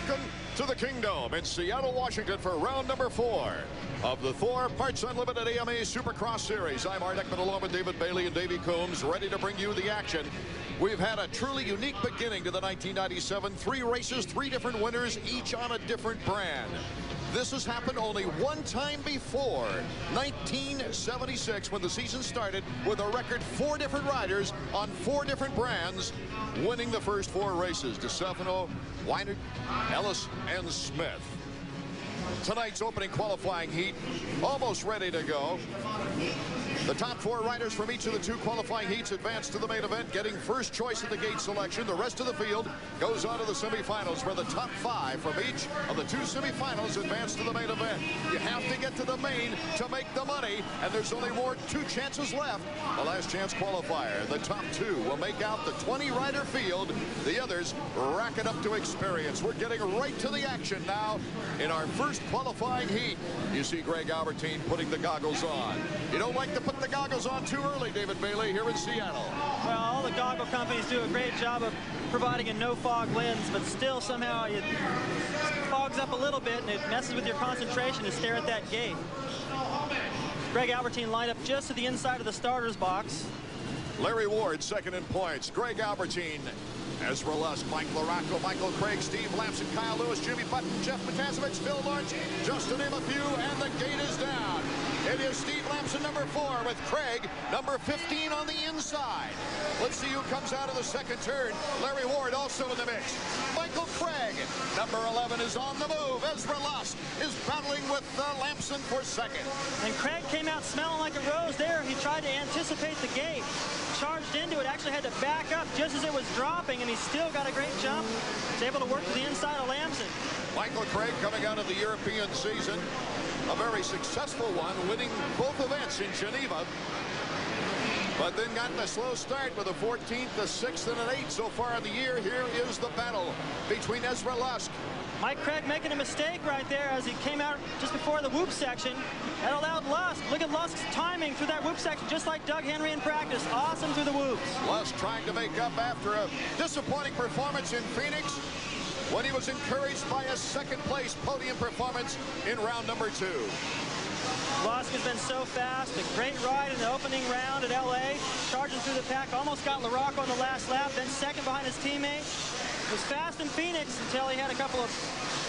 Welcome to the Kingdom in Seattle, Washington for round number 4 of the Thor Parts Unlimited AMA Supercross Series. I'm Art Ekman along with David Bailey and Davey Coombs, ready to bring you the action. We've had a truly unique beginning to the 1997. 3 races, 3 different winners, each on a different brand. This has happened only one time before, 1976, when the season started with a record 4 different riders on 4 different brands winning the first 4 races. DeStefano, Weinert, Ellis, and Smith. Tonight's opening qualifying heat almost ready to go. The top 4 riders from each of the 2 qualifying heats advance to the main event, getting first choice in the gate selection. The rest of the field goes on to the semifinals, where the top 5 from each of the 2 semifinals advance to the main event. You have to get to the main to make the money, and there's only 2 chances left. The last chance qualifier. The top 2 will make out the 20-rider field. The others rack it up to experience. We're getting right to the action now in our first qualifying heat. You see Greg Albertine putting the goggles on. You don't like to put the goggles on too early, David Bailey, here in Seattle. Well, all the goggle companies do a great job of providing a no-fog lens, but still somehow it fogs up a little bit and it messes with your concentration to stare at that gate. Greg Albertine lined up just to the inside of the starter's box. Larry Ward second in points. Greg Albertine, Ezra Lusk, Mike Larocco, Michael Craig, Steve Lamson, Kyle Lewis, Jimmy Button, Jeff Matasevich, Phil Lawrence, just to name a few, and the gate is down. It is Steve Lamson, number 4, with Craig, number 15 on the inside. Let's see who comes out of the second turn. Larry Ward also in the mix. Michael Craig, number 11, is on the move. Ezra Lusk is battling with Lamson for second. And Craig came out smelling like a rose there. He tried to anticipate the gate, charged into it, actually had to back up just as it was dropping, and he still got a great jump. He's able to work to the inside of Lamson. Michael Craig coming out of the European season, a very successful one, winning both events in Geneva, but then gotten a slow start with a 14th, a 6th, and an 8th so far in the year. Here is the battle between Ezra Lusk. Mike Craig making a mistake right there as he came out just before the whoop section. That allowed Lusk. Look at Lusk's timing through that whoop section, just like Doug Henry in practice. Awesome through the whoops. Lusk trying to make up after a disappointing performance in Phoenix, when he was encouraged by a second-place podium performance in round number 2. Lusk has been so fast. A great ride in the opening round at LA. Charging through the pack. Almost got Larocco on the last lap. Then second behind his teammate. Was fast in Phoenix until he had a couple of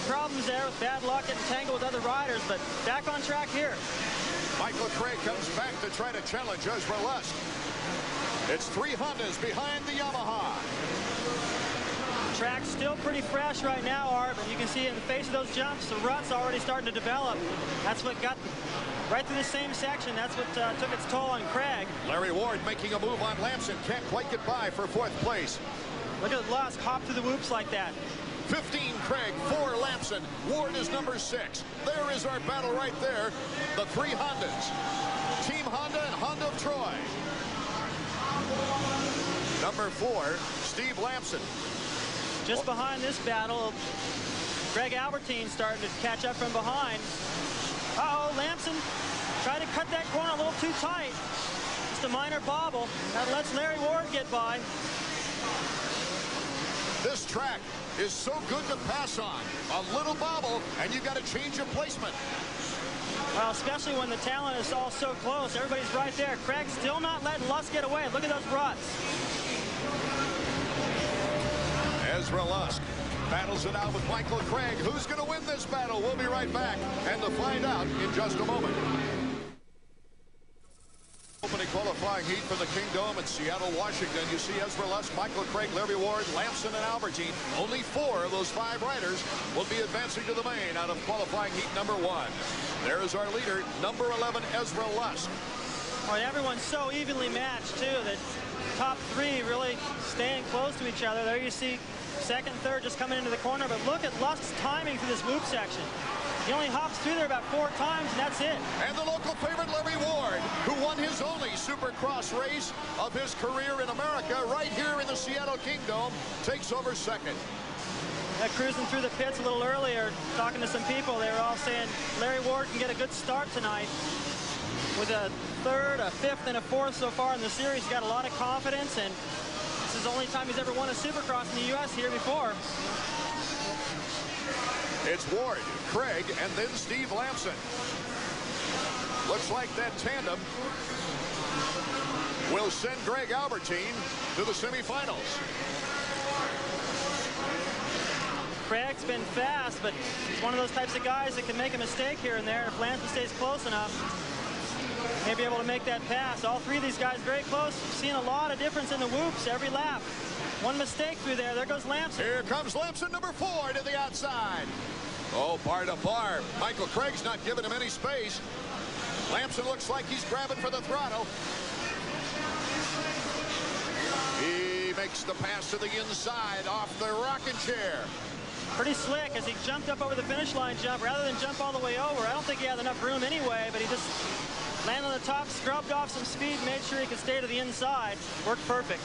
problems there with bad luck, getting tangled with other riders. But back on track here. Michael Craig comes back to try to challenge Ezra Lusk. It's 3 Hondas behind the Yamaha. Track's still pretty fresh right now, Art, but you can see in the face of those jumps, the rut's already starting to develop. That's what got right through the same section. That's what took its toll on Craig. Larry Ward making a move on Lamson. Can't quite get by for 4th place. Look at Lusk hop through the whoops like that. 15 Craig, 4 Lamson. Ward is number 6. There is our battle right there. The 3 Hondas. Team Honda and Honda of Troy. Number 4, Steve Lamson. Just behind this battle, Greg Albertine starting to catch up from behind. Uh-oh, Lamson tried to cut that corner a little too tight. Just a minor bobble. That lets Larry Ward get by. This track is so good to pass on. A little bobble, and you got to change your placement. Well, especially when the talent is all so close. Everybody's right there. Craig's still not letting Lusk get away. Look at those ruts. Ezra Lusk battles it out with Michael Craig. Who's going to win this battle? We'll be right back, and to find out in just a moment. Opening qualifying heat for the Kingdom in Seattle, Washington. You see Ezra Lusk, Michael Craig, Larry Ward, Lamson, and Albertine. Only 4 of those 5 riders will be advancing to the main out of qualifying heat number 1. There is our leader, number 11, Ezra Lusk. Well, everyone's so evenly matched, too, that top 3 really staying close to each other. There you see second, third just coming into the corner, but look at Lusk's timing through this whoop section. He only hops through there about 4 times, and that's it. And the local favorite, Larry Ward, who won his only Supercross race of his career in America, right here in the Seattle Kingdom, takes over second. Cruising through the pits a little earlier, talking to some people, they were all saying Larry Ward can get a good start tonight. With a 3rd, a 5th, and a 4th so far in the series. He's got a lot of confidence, and this is the only time he's ever won a Supercross in the U.S. here before. It's Ward, Craig, and then Steve Lamson. Looks like that tandem will send Greg Albertine to the semifinals. Craig's been fast, but he's one of those types of guys that can make a mistake here and there. If Lamson stays close enough, may be able to make that pass. All three of these guys very close. We've seen a lot of difference in the whoops every lap. One mistake through there. There goes Lamson. Here comes Lamson, number 4, to the outside. Oh, bar to bar. Michael Craig's not giving him any space. Lamson looks like he's grabbing for the throttle. He makes the pass to the inside off the rocking chair. Pretty slick as he jumped up over the finish line jump. Rather than jump all the way over, I don't think he had enough room anyway, but he just landed on the top, scrubbed off some speed, made sure he could stay to the inside. Worked perfect.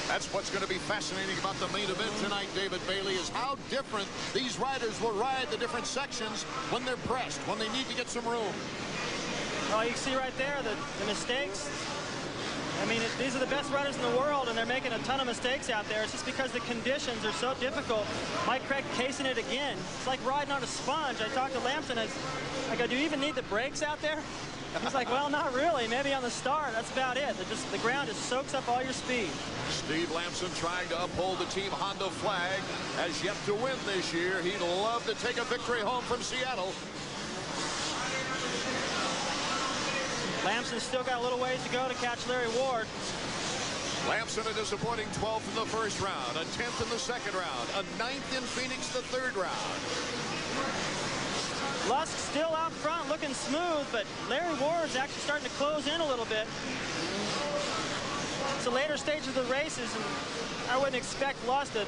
That's what's going to be fascinating about the main event tonight, David Bailey, is how different these riders will ride the different sections when they're pressed, when they need to get some room. Well, you can see right there the mistakes. I mean, these are the best riders in the world, and they're making a ton of mistakes out there. It's just because the conditions are so difficult. Mike Craig casing it again. It's like riding on a sponge. I talked to Lamson. I go, do you even need the brakes out there? He's like, well, not really. Maybe on the start. That's about it. The ground just soaks up all your speed. Steve Lamson trying to uphold the Team Honda flag. Has yet to win this year. He'd love to take a victory home from Seattle. Lamson's still got a little ways to go to catch Larry Ward. Lamson a disappointing 12th in the first round, a 10th in the second round, a 9th in Phoenix the third round. Lusk still out front looking smooth, but Larry Ward's actually starting to close in a little bit. It's a later stage of the races, and I wouldn't expect Lusk to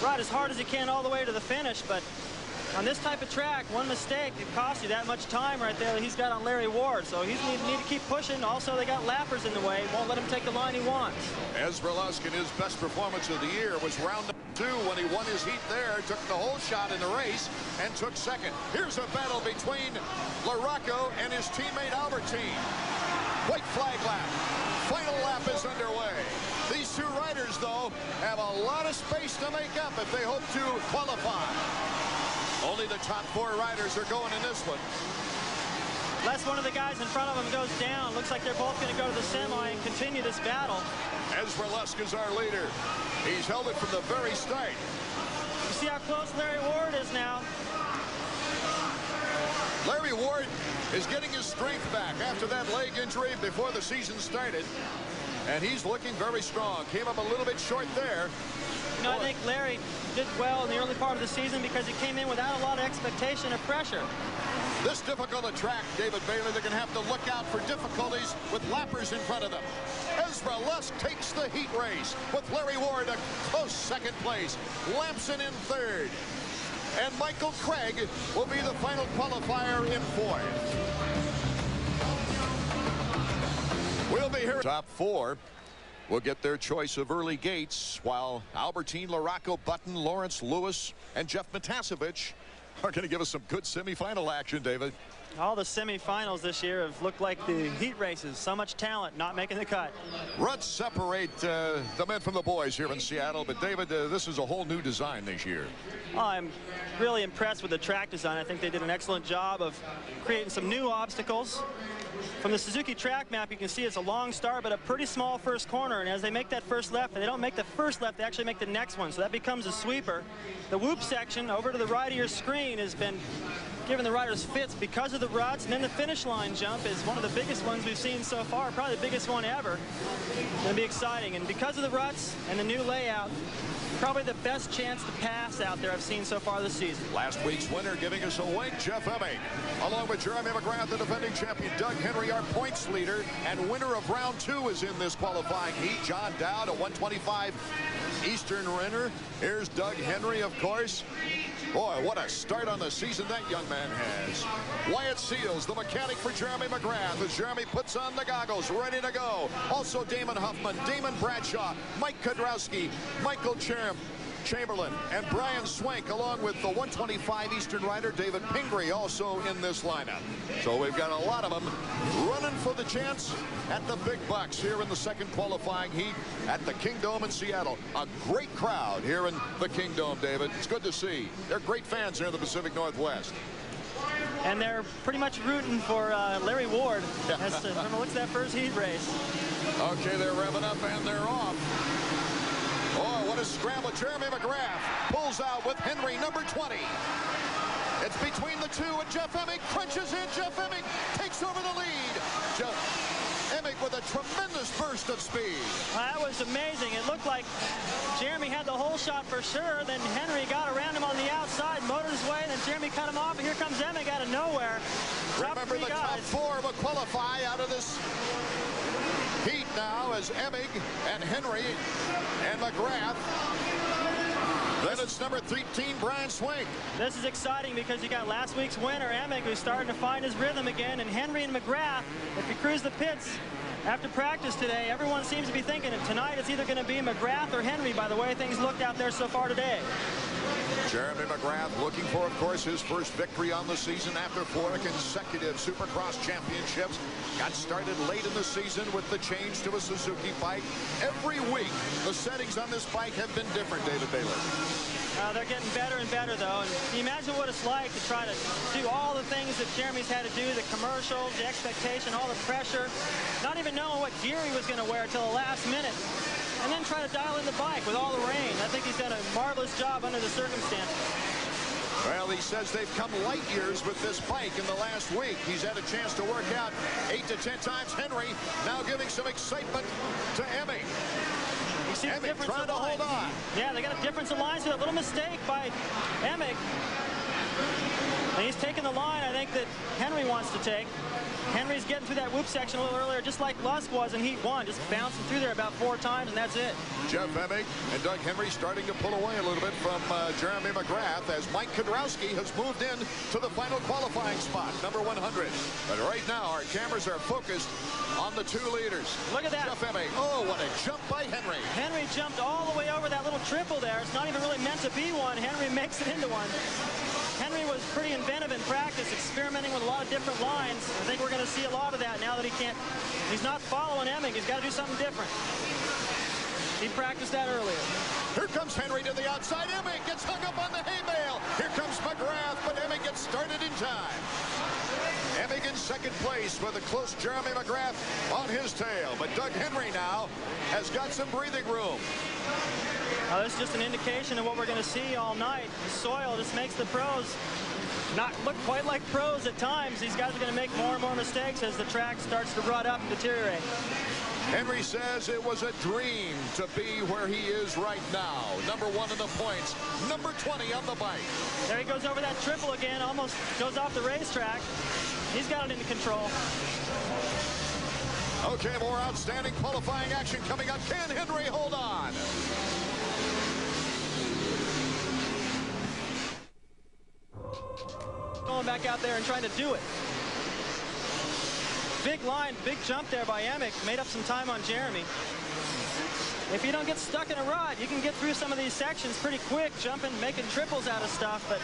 ride as hard as he can all the way to the finish, but on this type of track, one mistake could cost you that much time right there that he's got on Larry Ward. So he's need to keep pushing. Also, they got lappers in the way. Won't let him take the line he wants. Ezra Lusk, in his best performance of the year, was round 2 when he won his heat there, took the whole shot in the race, and took second. Here's a battle between LaRocco and his teammate Albertine. White flag lap. Final lap is underway. These two riders, though, have a lot of space to make up if they hope to qualify. Only the top 4 riders are going in this one. Unless one of the guys in front of him goes down, looks like they're both going to go to the semi and continue this battle. Ezra Lusk is our leader. He's held it from the very start. You see how close Larry Ward is now. Larry Ward is getting his strength back after that leg injury before the season started. And he's looking very strong. Came up a little bit short there. You know, I think Larry did well in the early part of the season because he came in without a lot of expectation or pressure. This difficult a track, David Bailey, they're going to have to look out for difficulties with lappers in front of them. Ezra Lusk takes the heat race with Larry Ward a close second place. Lamson in third. And Michael Craig will be the final qualifier in fourth. We'll be here. Top 4 will get their choice of early gates, while Albertine, LaRocco, Button, Lawrence, Lewis, and Jeff Matasevich are going to give us some good semifinal action, David. All the semifinals this year have looked like the heat races. So much talent not making the cut. Ruts separate the men from the boys here in Seattle, but David, this is a whole new design this year. I'm really impressed with the track design. I think they did an excellent job of creating some new obstacles. From the Suzuki track map, you can see it's a long start, but a pretty small first corner. And as they make that first left, they don't make the first left, they actually make the next one. So that becomes a sweeper. The whoop section over to the right of your screen has been giving the riders fits because of the ruts. And then the finish line jump is one of the biggest ones we've seen so far, probably the biggest one ever. It's going to be exciting. And because of the ruts and the new layout, probably the best chance to pass out there I've seen so far this season. Last week's winner giving us a wink, Jeff Emming. Along with Jeremy McGrath, the defending champion, Doug Henry, our points leader, and winner of round 2 is in this qualifying heat. John Dowd, a 125 Eastern winner. Here's Doug Henry, of course. Boy, what a start on the season that young man has. Wyatt Seals, the mechanic for Jeremy McGrath, as Jeremy puts on the goggles, ready to go. Also Damon Huffman, Damon Bradshaw, Mike Kudrowski, Michael Cherm, Chamberlain and Brian Swank, along with the 125 Eastern rider David Pingree, also in this lineup. So we've got a lot of them running for the chance at the big bucks here in the second qualifying heat at the Kingdome in Seattle. A great crowd here in the Kingdome, David. It's good to see. They're great fans here in the Pacific Northwest. And they're pretty much rooting for Larry Ward as to what's that first heat race. Okay, they're revving up and they're off. Oh, what a scramble. Jeremy McGrath pulls out with Henry, number 20. It's between the two, and Jeff Emig crunches in. Jeff Emig takes over the lead. Emig with a tremendous burst of speed. That was amazing. It looked like Jeremy had the whole shot for sure. Then Henry got around him on the outside, motored his way, and then Jeremy cut him off, and here comes Emig out of nowhere. Remember, the top four will qualify out of this heat now as Emig and Henry and McGrath. Then it's number 13, Brian Swank. This is exciting because you got last week's winner, Emig, who's starting to find his rhythm again, and Henry and McGrath. If you cruise the pits after practice today, everyone seems to be thinking that tonight it's either going to be McGrath or Henry by the way things looked out there so far today. Jeremy McGrath looking for, of course, his first victory on the season after 4 consecutive Supercross championships. Got started late in the season with the change to a Suzuki bike. Every week, the settings on this bike have been different, David Baylor. They're getting better and better, though. And can you imagine what it's like to try to do all the things that Jeremy's had to do, the commercials, the expectation, all the pressure, not even knowing what gear he was going to wear until the last minute, and then try to dial in the bike with all the rain. I think he's done a marvelous job under the circumstances. Well, he says they've come light years with this bike in the last week. He's had a chance to work out 8 to 10 times. Henry now giving some excitement to Emig. You see the difference trying to hold on. Yeah, they got a difference of lines here. A little mistake by Emig. And he's taking the line, I think, that Henry wants to take. Henry's getting through that whoop section a little earlier, just like Lusk was in Heat 1, just bouncing through there about 4 times, and that's it. Jeff Emig and Doug Henry starting to pull away a little bit from Jeremy McGrath as Mike Kudrowski has moved in to the final qualifying spot, number 100. But right now, our cameras are focused on the 2 leaders. Look at that. Jeff Emig. Oh, what a jump by Henry. Henry jumped all the way over that little triple there. It's not even really meant to be one. Henry makes it into one. Henry was pretty inventive in practice, experimenting with a lot of different lines. I think we're going to see a lot of that now that he's not following Emig. He's got to do something different. He practiced that earlier. Here comes Henry to the outside. Emig gets hung up on the hay bale. Here comes McGrath, but Emig gets started in time. Emig in second place with a close Jeremy McGrath on his tail. But Doug Henry now has got some breathing room. Now, this is just an indication of what we're going to see all night. The soil just makes the pros not look quite like pros at times. These guys are going to make more and more mistakes as the track starts to rut up and deteriorate. Henry says it was a dream to be where he is right now. Number 1 in the points, number 20 on the bike. There he goes over that triple again, almost goes off the racetrack. He's got it into control. Okay, more outstanding qualifying action coming up. Can Henry hold on? Going back out there and trying to do it. Big line, big jump there by Emig. Made up some time on Jeremy. If you don't get stuck in a rut, you can get through some of these sections pretty quick, jumping, making triples out of stuff. But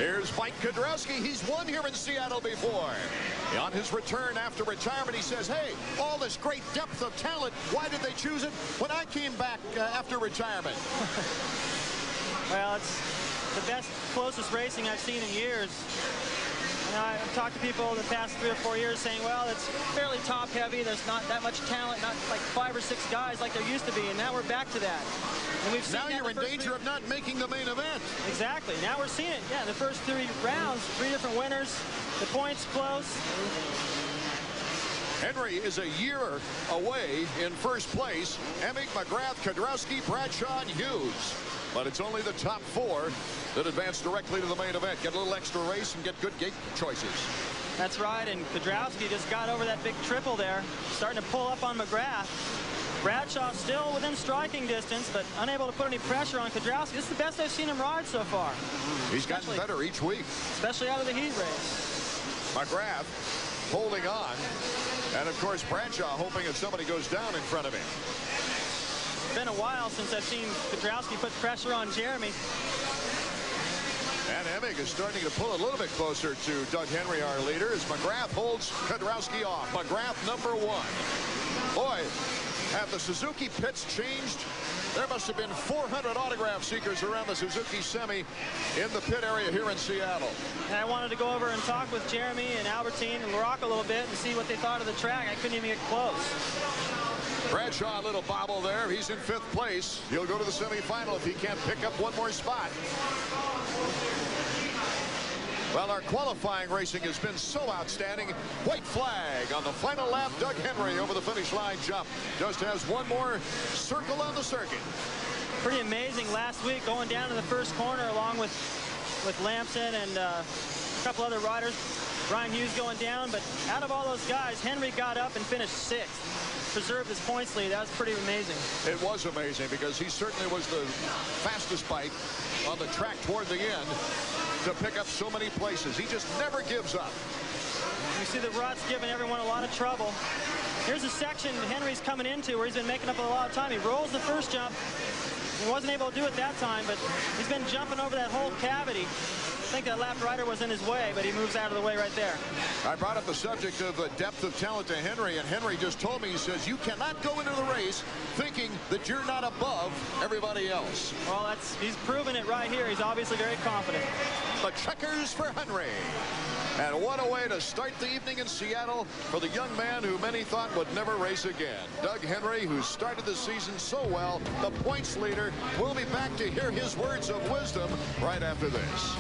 here's Mike Kudrowski. He's won here in Seattle before. On his return after retirement, he says, hey, all this great depth of talent, why did they choose it when I came back after retirement? Well, it's the best, closest racing I've seen in years. You know, I've talked to people in the past 3 or 4 years saying, well, it's fairly top heavy. There's not that much talent, not like 5 or 6 guys like there used to be. And now we're back to that. And we've seen now you're in danger of not making the main event. Exactly. Now we're seeing it. Yeah, the first 3 rounds, 3 different winners. The points close. Henry is a year away in first place. Emig, McGrath, Kudrowski, Bradshaw, and Hughes. But it's only the top 4 that advance directly to the main event. Get a little extra race and get good gate choices. That's right, and Kudrowski just got over that big triple there, starting to pull up on McGrath. Bradshaw still within striking distance, but unable to put any pressure on Kudrowski. This is the best I've seen him ride so far. He's gotten better each week. Especially out of the heat race. McGrath holding on. And, of course, Bradshaw hoping if somebody goes down in front of him. been a while since I've seen Kudrowski put pressure on Jeremy. And Emig is starting to pull a little bit closer to Doug Henry, our leader, as McGrath holds Kudrowski off. McGrath #1. Boy, have the Suzuki pits changed? There must have been 400 autograph seekers around the Suzuki Semi in the pit area here in Seattle. And I wanted to go over and talk with Jeremy and Albertine and LaRocque a little bit and see what they thought of the track. I couldn't even get close. Bradshaw, a little bobble there. He's in 5th place. He'll go to the semifinal if he can't pick up one more spot. Well, our qualifying racing has been so outstanding. White flag on the final lap. Doug Henry over the finish line jump. Just has one more circle on the circuit. Pretty amazing last week going down to the first corner along with Lamson and a couple other riders. Brian Hughes going down, but out of all those guys, Henry got up and finished 6th. Preserved his points lead. That was pretty amazing. It was amazing because he certainly was the fastest bike on the track toward the end to pick up so many places. He just never gives up. You see the ruts giving everyone a lot of trouble. Here's a section Henry's coming into where he's been making up a lot of time. He rolls the first jump. He wasn't able to do it that time, but he's been jumping over that whole cavity. I think that lap rider was in his way, but he moves out of the way right there. I brought up the subject of depth of talent to Henry, and Henry just told me, he says, you cannot go into the race thinking that you're not above everybody else. Well, he's proven it right here. He's obviously very confident. The checkers for Henry. And what a way to start the evening in Seattle for the young man who many thought would never race again. Doug Henry, who started the season so well, the points leader. We'll be back to hear his words of wisdom right after this.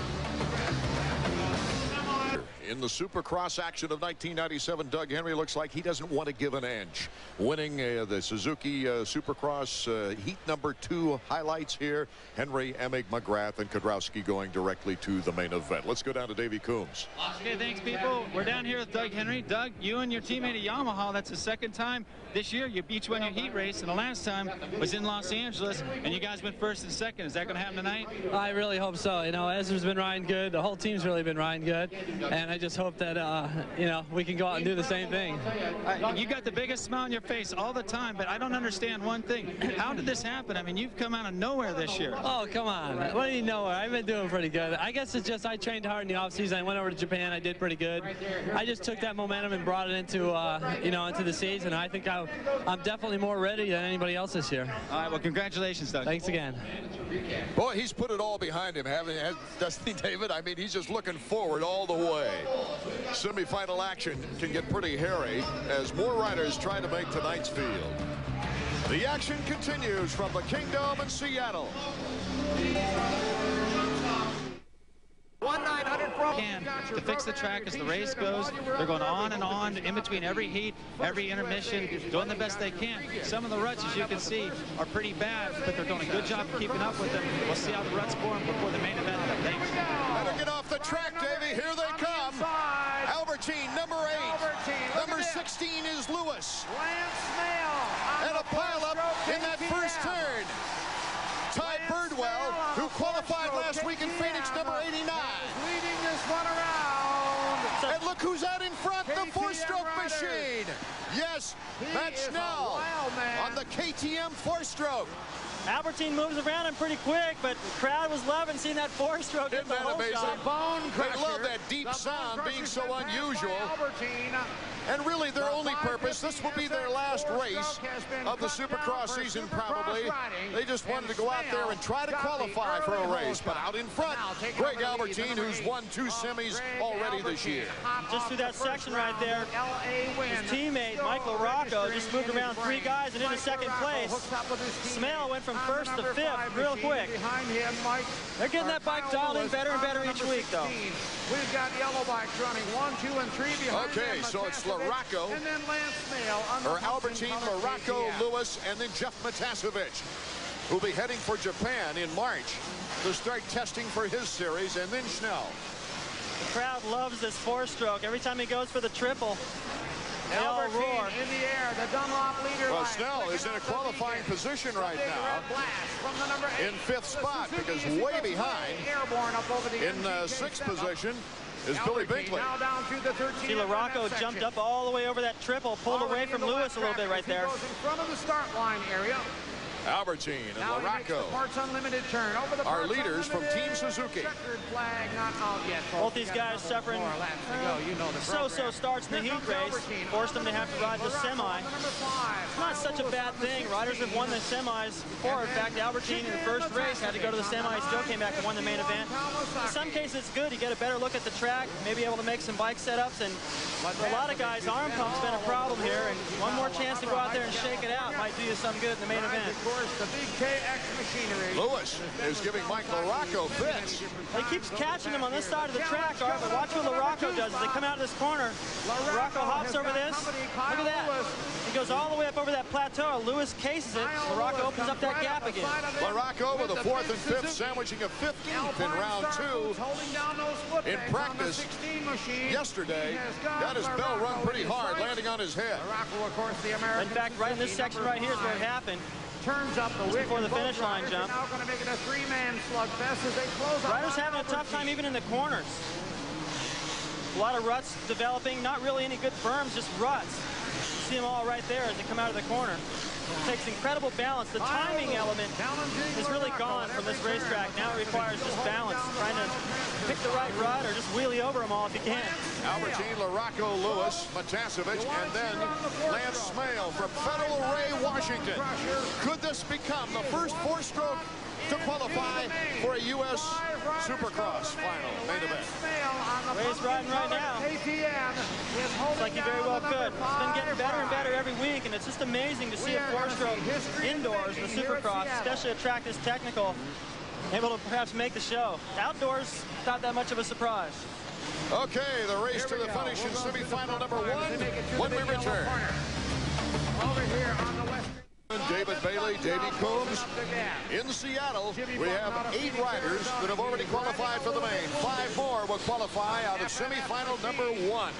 In the Supercross action of 1997, Doug Henry looks like he doesn't want to give an inch. Winning the Suzuki Supercross heat #2 highlights here. Henry, Emig, McGrath, and Kudrowski going directly to the main event. Let's go down to Davey Coombs. Okay, thanks, people. We're down here with Doug Henry. Doug, you and your teammate at Yamaha, that's the second time this year you each won your heat race, and the last time was in Los Angeles, and you guys went 1st and 2nd. Is that going to happen tonight? I really hope so. You know, Ezra's been riding good. The whole team's really been riding good, and I just hope that you know, we can go out and do the same thing. You got the biggest smile on your face all the time, but I don't understand one thing. How did this happen? I mean, you've come out of nowhere this year. Oh, come on. What do you know? I've been doing pretty good. I guess it's just I trained hard in the offseason. I went over to Japan. I did pretty good. I just took that momentum and brought it into, you know, into the season. I think I'm definitely more ready than anybody else this year. All right, well, congratulations, Doug. Thanks again. Boy, he's put it all behind him, doesn't he, David? I mean, he's just looking forward all the way. Semi-final action can get pretty hairy as more riders try to make tonight's field. The action continues from the Kingdom in Seattle. 1-900 to fix the track as the race goes. They're going on and on in between every heat, every intermission, doing the best they can. Some of the ruts, as you can see, are pretty bad, but they're doing a good job of keeping up with them. We'll see how the ruts form before the main event. Thanks. Better get off the track, Davey. Here they come. Albertine, #8. Number 16 is Lewis. And a pileup in that first turn. Ty Birdwell, who qualified last week in Phoenix, number 89. Leading this one around. And look who's out in front, the 4-stroke machine. Yes, Matt Snell on the KTM 4-stroke. Albertine moves around him pretty quick, but the crowd was loving seeing that 4-stroke. Isn't that amazing? They love that deep sound being so unusual. And really, their only purpose, this will be their last race of the Supercross season probably. They just wanted to go out there and try to qualify for a race. But out in front, Greg Albertine, who's won 2 semis already this year. Just through that section right there, his teammate, Michael Rocco, just moved around 3 guys and into 2nd place. Smell went from 1st to 5th real quick. They're getting that bike dialed in better and better each week, though. We've got yellow bikes running 1, 2, and 3 behind them. Okay, so it's LaRocco, and then Lance Mail, or Albertine, LaRocco, Lewis, and then Jeff Matasevich, who'll be heading for Japan in March to start testing for his series, and then Schnell. The crowd loves this 4-stroke. Every time he goes for the triple, they all roar. In the air, the Dunlop leader. Well, Snell is in a qualifying position right now in 5th spot because way behind in 6th position is Billy Binkley. Now down through the 13th. See, LaRocco jumped up all the way over that triple, pulled away from Lewis a little bit right there. In front of the start line area. Albertine and Now he makes the Laraco Parts Unlimited turn over the are Parts leaders from Unlimited. Team Suzuki. Checkered flag not out yet. Both these guys suffering so-so starts in the heat race. Forced them to have to ride the semi. It's not such a bad thing. Riders have won the semis before. In fact, Albertine in the first race had to go to the semi, still came back and won the main event. In some cases, it's good. You get a better look at the track, maybe able to make some bike setups. And for a lot of guys, arm pump's been a problem here. And one more chance to go out there and shake it out might do you some good in the main event. Of course, the big KX machinery. Lewis is giving Mike Laraco fits. He keeps catching him on this side of the track, Art, but watch what Laraco does as they come out of this corner. Laraco hops over this. Look at that. He goes all the way up over that plateau. Lewis cases it. Laraco opens up that gap again. Laraco with a 4th and 5th, sandwiching a 15th in round 2. In practice yesterday, got his bell rung pretty hard, landing on his head. Laraco, of course, the American. In fact, right in this section right here is where it happened. Turns up the wick before the finish line jump. Now going to make it a 3-man slugfest as they close. Riders having a tough time even in the corners. A lot of ruts developing, not really any good berms, just ruts. You see them all right there as they come out of the corner. It takes incredible balance. The timing element is really gone from this racetrack. Now it requires just balance, trying to pick the right rut or just wheelie over them all if you can. Albertine, Laraco, Lewis, Matasevich, and then Lance Smale from Federal Ray, Washington. Could this become the first 4-stroke to qualify for a U.S. Supercross final main event? Ray's riding right now. Looks like he very well could. It's been getting better and better every week, and it's just amazing to see a 4-stroke indoors in the Supercross, especially a track this technical, able to perhaps make the show. Outdoors, not that much of a surprise. Okay, the race to the finish in semifinal number 1 when we return. Over here on the west. David Bailey, Davey Coombs. In Seattle, we have 8 riders that have already qualified for the main. 5 more will qualify out of semifinal number 1.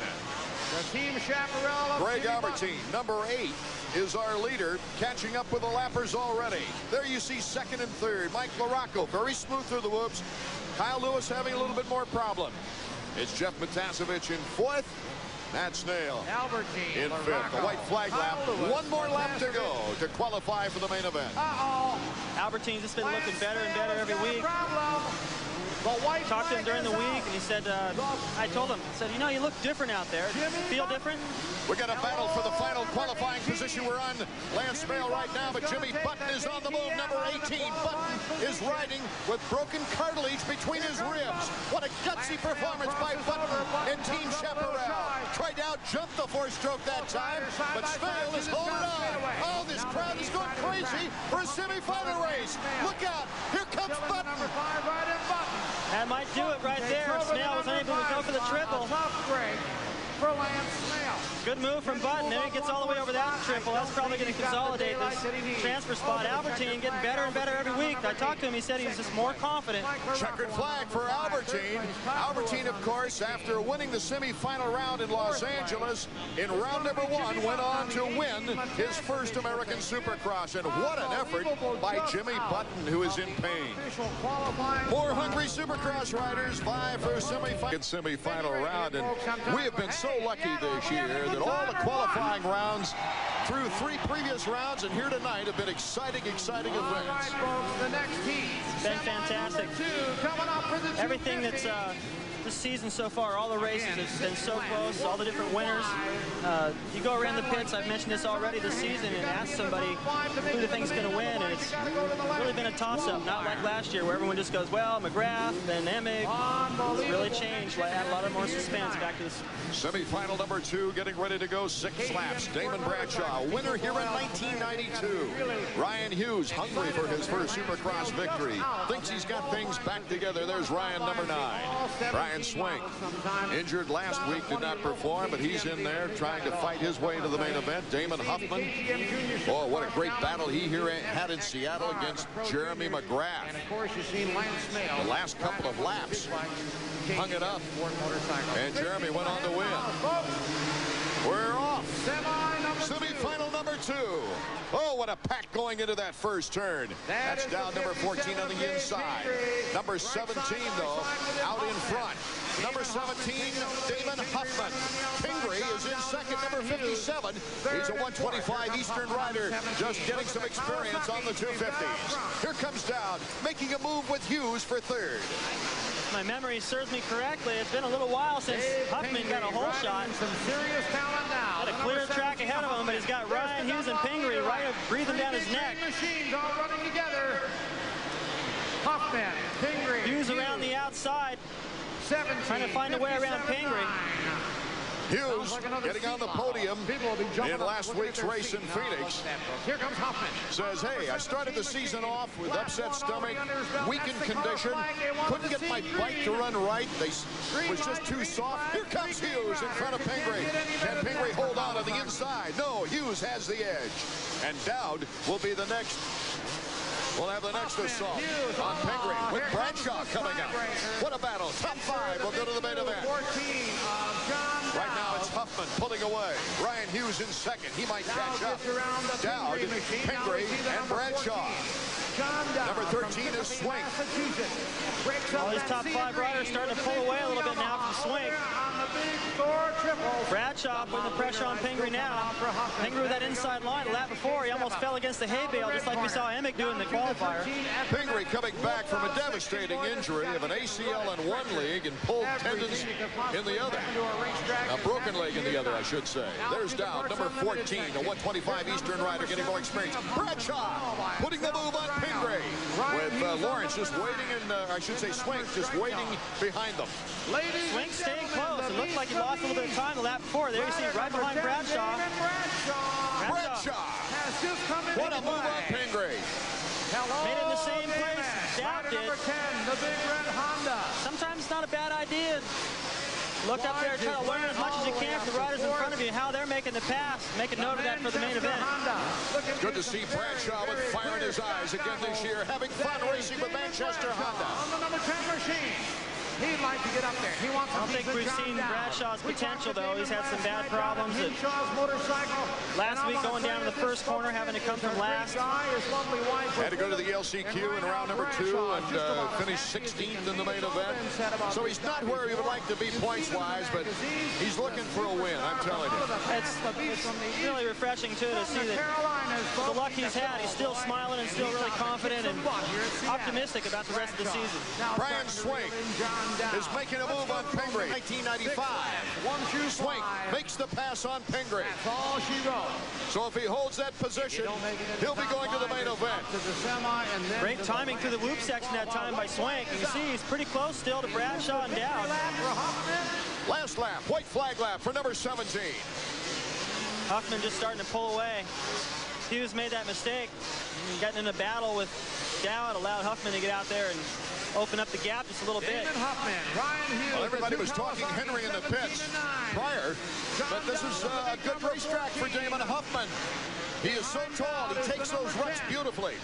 The team chaparral. Greg Albertine, number 8, is our leader, catching up with the lappers already. There you see 2nd and 3rd. Mike Laraco, very smooth through the whoops. Kyle Lewis having a little bit more problem. It's Jeff Matasevich in 4th. Matt Snail Albertine in 5th. The white flag lap. 1 more lap to go to qualify for the main event. Albertine's just been looking better and better every week. Talked to him during the week, and he said, I told him, you know, you look different out there. Does it feel different? We got a battle for the final qualifying position. We're on Lance Smale right now, but Jimmy Button is on the move. Number 18, Button is riding with broken cartilage between his ribs. What a gutsy performance by Button and Team Chaparral. Tried to outjump the 4-stroke that time, but Smale is holding on. Oh, this crowd is going crazy for a semifinal race. Look out, here comes Button. Number 5, right in Button. That might do it right there. Smale was unable to go for the triple. For Lance Smale. Good move from Button. Then he gets all the way over that triple. That's probably going to consolidate this transfer spot. Albertine getting better and better every week. I talked to him. He said he was just more confident. Checkered flag for Albertine. Albertine, of course, after winning the semifinal round in Los Angeles, in round number 1, went on to win his first American Supercross. And what an effort by Jimmy Button, who is in pain. 4 hungry Supercross riders vie for semifinal round. And we have been so lucky this year that all the qualifying rounds through 3 previous rounds and here tonight have been exciting events. The next team. It's been fantastic. Everything that's this season so far, all the races have been so close, all the different winners. You go around the pits, I've mentioned this already this season, and ask somebody who they think's going to win, and it's really been a toss-up, not like last year where everyone just goes, well, McGrath, then Emig. It's really changed. Add a lot of more suspense back to this. Semi-final number 2, getting ready to go 6 laps. Damon Bradshaw, winner here in 1992. Ryan Hughes, hungry for his first Supercross victory. Thinks he's got things back together. There's Ryan, number 9. Ryan Swink, injured last week, did not perform, but he's in there trying to fight his way to the main event. Damon Huffman. Oh, what a great battle he had in Seattle against Jeremy McGrath. And of course, you've seen Lance Smale. The last couple of laps hung it up, and Jeremy went on to win. We're off. Semi-final number 2. Oh, what a pack going into that first turn. That's down number 14 on the inside. Number 17, though, out in front. number 17, Damon Huffman. Pingree is in second, number 57. He's a 125 Eastern rider, just getting some experience on the 250s. Here comes Dowd, making a move with Hughes for third. My memory serves me correctly. It's been a little while since Huffman got a hole shot. Some serious talent now. Got a clear track ahead of him, but he's got Ryan Hughes and Pingree right breathing down his neck. Machines all running together. Huffman, Pingree. Hughes around the outside, 17, trying to find a way around Pingree. Hughes getting on the podium in last week's race in Phoenix. Here comes Huffman. Says, hey, I started the season off with upset stomach, weakened condition, couldn't get my bike to run right. Was just too soft. Here comes Hughes in front of Pingree. Can Pingree hold on the inside? No, Hughes has the edge. And Dowd will be the next. We'll have the next assault on Pingree with Bradshaw coming up. What a battle. Top 5 will go to the main event. Right now it's Huffman pulling away. Ryan Hughes in second. He might catch up. Dowd, Pingree, and Bradshaw. Number 13 is Swink. All these top 5 riders starting to pull away a little bit now from Swink. Bradshaw putting the pressure on Pingree now. Pingree with that inside line. A lap before, he almost fell against the hay bale, just like we saw Emick do in the qualifier. Pingree coming back from a devastating injury of an ACL in one leg and pulled tendons in the other. A broken leg in the other, I should say. There's Dowd, number 14, a 125 Eastern rider getting more experience. Bradshaw putting the move on Pingree with Lawrence just waiting, and I should say Swink just waiting behind them. Swink staying close. It looked like he lost a little bit of time the lap before. There you see right behind Bradshaw. Bradshaw. What a move on Pingree. Made it in the same place Dowd did. Number 10, the big red Honda. Sometimes it's not a bad idea. Look up there, try to learn as much as you can from the riders in front of you, how they're making the pass. Make a note of that for the main event. Good to see Bradshaw with fire in his eyes again this year, having fun racing with Manchester Honda. On the number 10 machine. He'd like to get up there. He wants. I don't think we've seen Bradshaw's potential, though. He's had some bad problems. Last week, going down to the first corner, having to come from last. Had to go to the LCQ in round number 2 and finish 16th in the main event. So he's not where he would like to be points-wise, but he's looking for a win, I'm telling you. It's really refreshing, too, to see that the luck he's had. He's still smiling and still really confident and optimistic about the rest of the season. Brian Swink is making a move on Pingree. 1995. Swink makes the pass on Pingree. That's all she wrote. So if he holds that position, he'll be going to the main event. Great timing through the whoop section that time by Swink. You can see he's pretty close still to Bradshaw and Dowd. Last lap, white flag lap for number 17. Huffman just starting to pull away. Hughes made that mistake. Getting in a battle with Dowd allowed Huffman to get out there and open up the gap just a little bit. Well, everybody was talking Henry in the pits prior, but this is a good racetrack for Damon Huffman. He is so tall, he takes those ruts beautifully.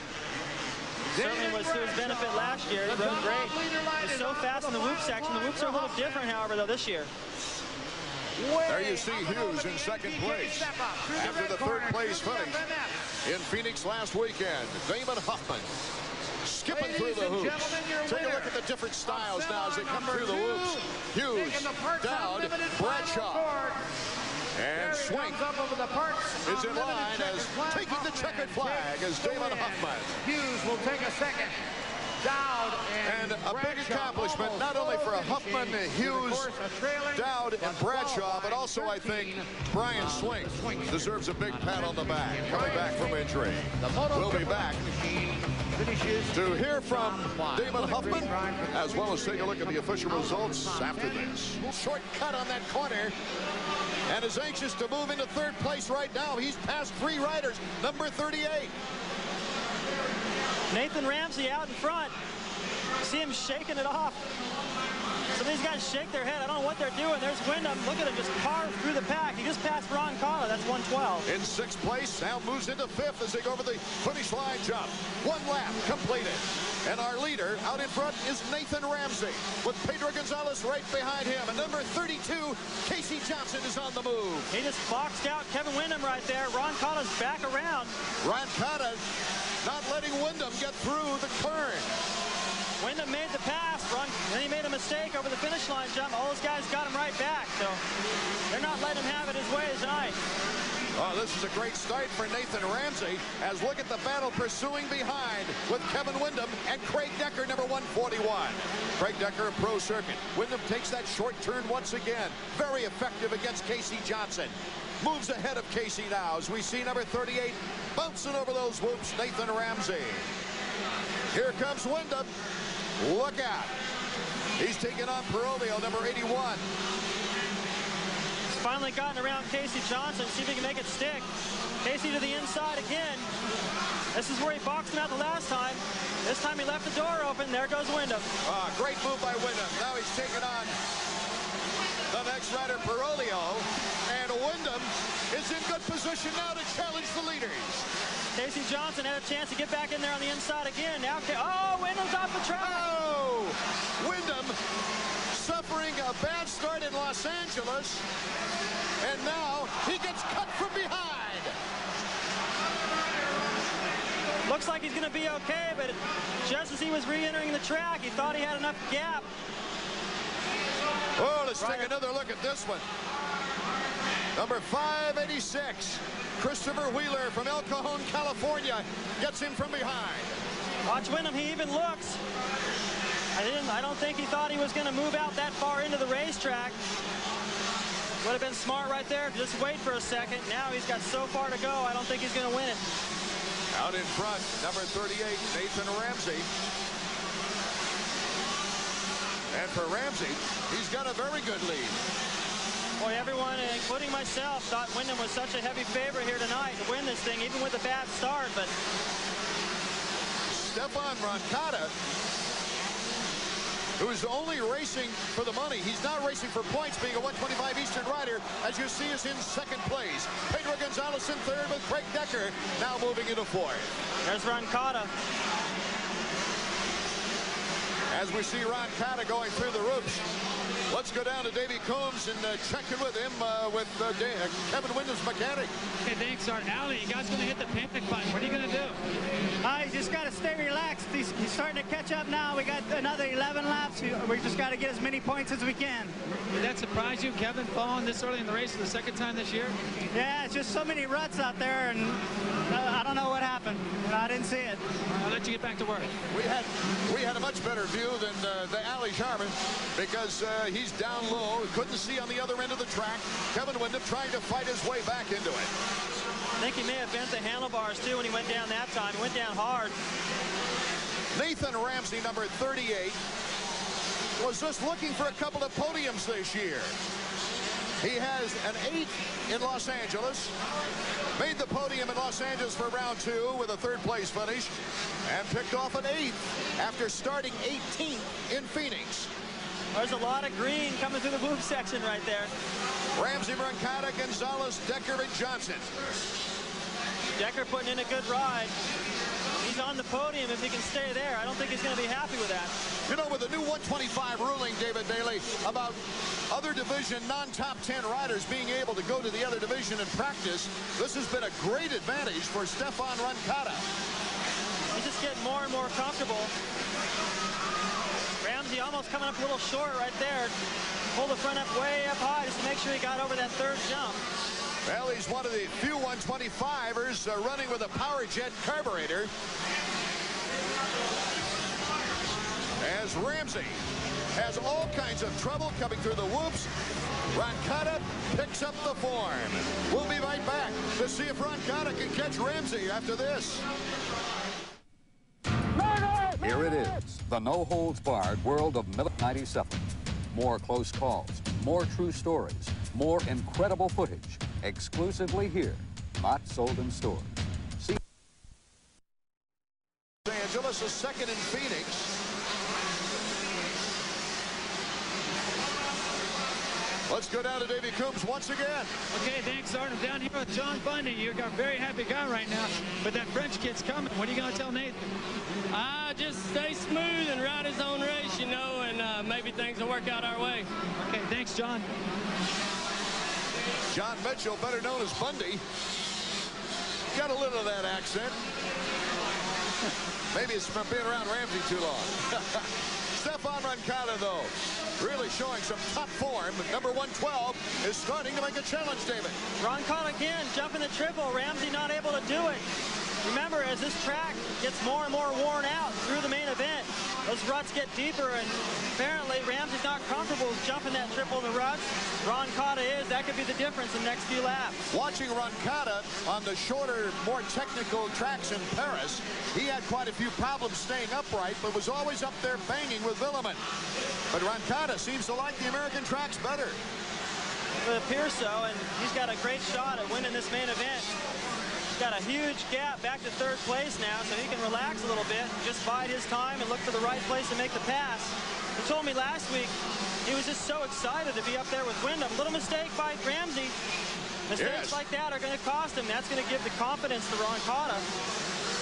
Certainly was to his benefit last year. He rode great. He was so fast in the whoop section. The whoops are a little different, however, though, this year. There you see Hughes in second place after the third place finish in Phoenix last weekend. Damon Huffman skipping through the hoops. Take a look at the different styles now as they come through the whoops. Hughes, Dowd, Bradshaw, and Swink is in line as taking the checkered flag as Damon Huffman. Hughes will take a second. Dowd and a big accomplishment, not only for Huffman, Hughes, Dowd, and Bradshaw, but also, I think, Brian Swink deserves a big pat on the back, coming back from injury. We'll be back to hear from Damon Huffman, as well as take a look at the official results after this. Short cut on that corner, and is anxious to move into third place right now. He's passed 3 riders, number 38. Nathan Ramsey out in front. See him shaking it off. Some of these guys shake their head. I don't know what they're doing. There's Wyndham. Look at him just carve through the pack. He just passed Ron Colla. That's 112. In 6th place, now moves into 5th as they go over the finish line jump. 1 lap completed. And our leader out in front is Nathan Ramsey with Pedro Gonzalez right behind him. And number 32, Casey Johnson is on the move. He just boxed out Kevin Wyndham right there. Ron Colla's back around. Ron Colla not letting Wyndham get through the current. Wyndham made the pass, then he made a mistake over the finish line jump. All those guys got him right back, so they're not letting him have it his way tonight. Oh, this is a great start for Nathan Ramsey, as look at the battle pursuing behind with Kevin Wyndham and Craig Decker, number 141. Craig Decker, a pro circuit. Wyndham takes that short turn once again. Very effective against Casey Johnson. Moves ahead of Casey now as we see number 38 bouncing over those whoops, Nathan Ramsey. Here comes Wyndham. Look out. He's taking on Perolio, number 81. Finally gotten around Casey Johnson. See if he can make it stick. Casey to the inside again. This is where he boxed him out the last time. This time he left the door open. There goes Wyndham. Great move by Wyndham. Now he's taking on the next rider, Perolio. And Wyndham is in good position now to challenge the leaders. Casey Johnson had a chance to get back in there on the inside again. Now, Wyndham's off the track. Oh, Wyndham suffering a bad start in Los Angeles, and now he gets cut from behind. Looks like he's going to be okay, but just as he was re-entering the track, he thought he had enough gap. Oh, let's take another look at this one. Number 586, Christopher Wheeler from El Cajon, California, gets him from behind. Watch Wyndham, he even looks. I don't think he thought he was going to move out that far into the racetrack. Would have been smart right there. Just wait for a second. Now he's got so far to go. I don't think he's going to win it. Out in front, number 38, Nathan Ramsey. And for Ramsey, he's got a very good lead. Boy, everyone, including myself, thought Wyndham was such a heavy favorite here tonight to win this thing, even with a bad start. But Stefan Roncada, who's only racing for the money. He's not racing for points, being a 125 Eastern rider, as you see, is in second place. Pedro Gonzalez in third, with Craig Decker now moving into fourth. There's Roncada. As we see Roncada going through the ropes, let's go down to Davey Combs and check in with him with Kevin Wyndham's mechanic. Hey, thanks, Art. Allie, you guys going to hit the panic button. What are you going to do? You just got to stay relaxed. He's starting to catch up now. We got another 11 laps. We just got to get as many points as we can. Did that surprise you, Kevin, falling this early in the race for the second time this year? Yeah, it's just so many ruts out there, and I don't know what happened. I didn't see it. I'll let you get back to work. We had a much better view than the Ali Sharman, because he's down low, couldn't see on the other end of the track. Kevin Wyndham trying to fight his way back into it. I think he may have bent the handlebars too when he went down that time. He went down hard. Nathan Ramsey, number 38, was just looking for a couple of podiums this year. He has an 8th in Los Angeles, made the podium in Los Angeles for round 2 with a 3rd place finish, and picked off an 8th after starting 18th in Phoenix. There's a lot of green coming through the whoop section right there. Ramsey, Roncada, Gonzalez, Decker, and Johnson. Decker putting in a good ride. He's on the podium if he can stay there. I don't think he's going to be happy with that. You know, with the new 125 ruling, David Bailey, about other division non-top 10 riders being able to go to the other division and practice, this has been a great advantage for Stefan Roncada. He's just getting more and more comfortable. Ramsey almost coming up a little short right there. Pull the front up way up high just to make sure he got over that 3rd jump. Well, he's one of the few 125ers running with a power jet carburetor. As Ramsey has all kinds of trouble coming through the whoops, Roncada picks up the form. We'll be right back to see if Roncada can catch Ramsey after this. Here it is, the no-holds-barred world of Millet 97. More close calls, more true stories, more incredible footage, exclusively here, not sold in stores. See Los Angeles is 2nd in Phoenix. Let's go down to Davey Coombs once again. Okay, thanks, Art. I'm down here with John Bundy. You're a very happy guy right now, but that French kid's coming. What are you going to tell Nathan? Just stay smooth and ride his own race, you know, and maybe things will work out our way. Okay, thanks, John. John Mitchell, better known as Bundy. Got a little of that accent. Maybe it's from being around Ramsey too long. Stefan Roncada, though, really showing some top form. Number 112 is starting to make a challenge, David. Roncada again, jumping the triple. Ramsey not able to do it. Remember, as this track gets more and more worn out through the main event, those ruts get deeper, and apparently Ramsey's not comfortable with jumping that triple in the ruts. Roncada is. That could be the difference in the next few laps. Watching Roncada on the shorter, more technical tracks in Paris, he had quite a few problems staying upright, but was always up there banging with Villeman. But Roncada seems to like the American tracks better. It appears so, and he's got a great shot at winning this main event. Got a huge gap back to third place now, so he can relax a little bit, just bide his time and look for the right place to make the pass. He told me last week he was just so excited to be up there with Wyndham. Little mistake by Ramsey. Mistakes like that are going to cost him. That's going to give the confidence to Roncada.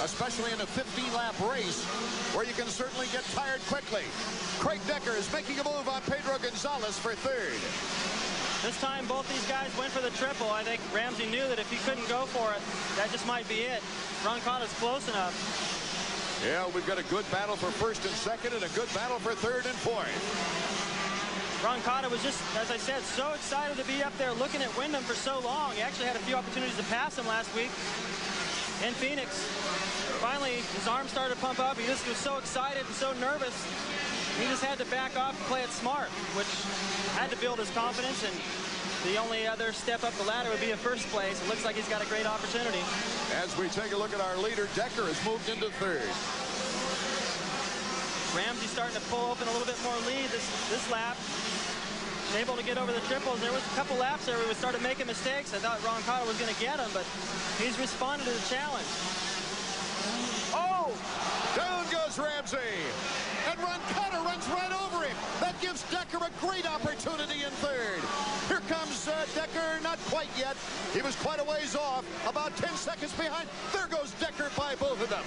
Especially in a 15-lap race where you can certainly get tired quickly. Craig Decker is making a move on Pedro Gonzalez for third. This time, both these guys went for the triple. I think Ramsey knew that if he couldn't go for it, that just might be it. Roncada's close enough. Yeah, we've got a good battle for first and second and a good battle for third and fourth. Roncada was just, as I said, so excited to be up there looking at Wyndham for so long. He actually had a few opportunities to pass him last week in Phoenix. Finally, his arm started to pump up. He just was so excited and so nervous. He just had to back off and play it smart, which had to build his confidence, and the only other step up the ladder would be a first place. It looks like he's got a great opportunity. As we take a look at our leader, Decker has moved into third. Ramsey starting to pull open a little bit more lead this lap. Able to get over the triples. There was a couple laps there where we started making mistakes. I thought Roncada was going to get him, but he's responded to the challenge. Oh! Down goes Ramsey. And Roncada runs right over him. That gives Decker a great opportunity in third. Here comes Decker, not quite yet. He was quite a ways off, about 10 seconds behind. There goes Decker by both of them.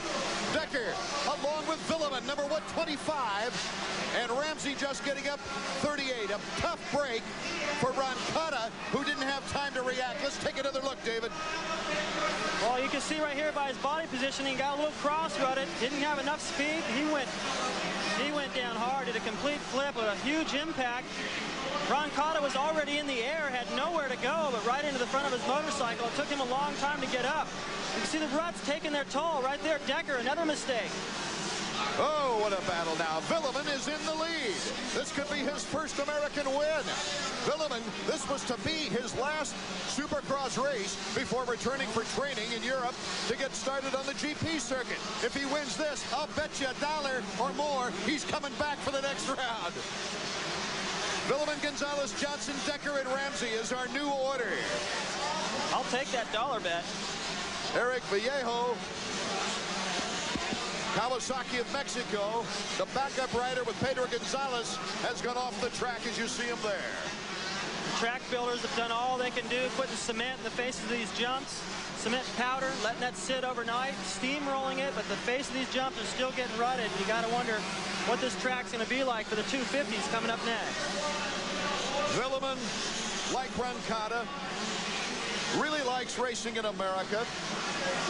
Decker, along with Villeman, number 125. And Ramsey just getting up 38. A tough break for Roncada, who didn't have time to react. Let's take another look, David. Well, you can see right here by his body positioning, got a little cross-rutted, didn't have enough speed. He went down hard, did a complete flip with a huge impact. Roncada was already in the air, had nowhere to go, but right into the front of his motorcycle. It took him a long time to get up. You can see the ruts taking their toll right there. Decker, another mistake. Oh, what a battle now. Villeman is in the lead. This could be his first American win. Villeman, this was to be his last Supercross race before returning for training in Europe to get started on the GP circuit. If he wins this, I'll bet you $1 or more he's coming back for the next round. Villeman, Gonzalez, Johnson, Decker, and Ramsey is our new order. I'll take that $1 bet. Eric Vallejo, Kawasaki of Mexico, the backup rider with Pedro Gonzalez, has gone off the track as you see him there. The track builders have done all they can do, putting cement in the faces of these jumps, cement powder, letting that sit overnight, steamrolling it, but the face of these jumps are still getting rutted. You got to wonder what this track's going to be like for the 250s coming up next. Villeman, like Roncada, really likes racing in America,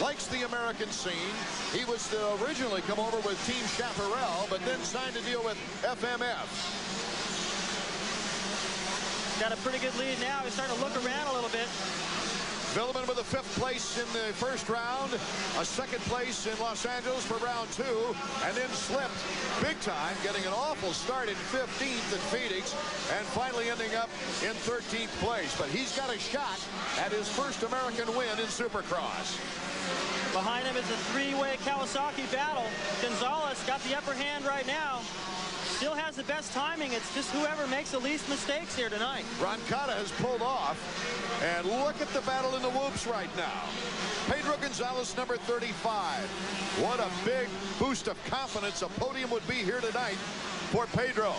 likes the American scene. He was originally come over with Team Chaparral, but then signed a deal with FMF. Got a pretty good lead now. He's starting to look around a little bit. Villeman with a 5th place in the first round, a 2nd place in Los Angeles for round 2, and then slipped big time, getting an awful start in 15th in Phoenix, and finally ending up in 13th place. But he's got a shot at his first American win in Supercross. Behind him is a 3-way Kawasaki battle. Gonzalez got the upper hand right now. Still has the best timing. It's just whoever makes the least mistakes here tonight. Roncada has pulled off, and look at the battle in the whoops right now. Pedro Gonzalez, number 35. What a big boost of confidence a podium would be here tonight for Pedro.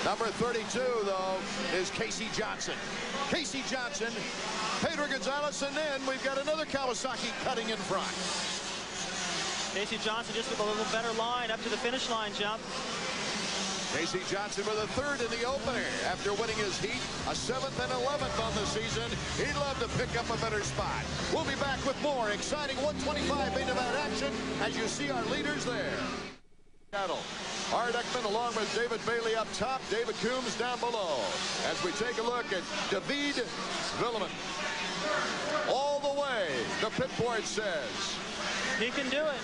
Number 32, though, is Casey Johnson. Casey Johnson, Pedro Gonzalez, and then we've got another Kawasaki cutting in front. Casey Johnson just with a little better line up to the finish line jump. Casey Johnson with a third in the opener after winning his heat, a 7th and 11th on the season. He'd love to pick up a better spot. We'll be back with more exciting 125 main event action as you see our leaders there. Seattle. Art Ekman along with David Bailey up top, David Coombs down below. As we take a look at David Villeman. All the way, the pit board says. He can do it.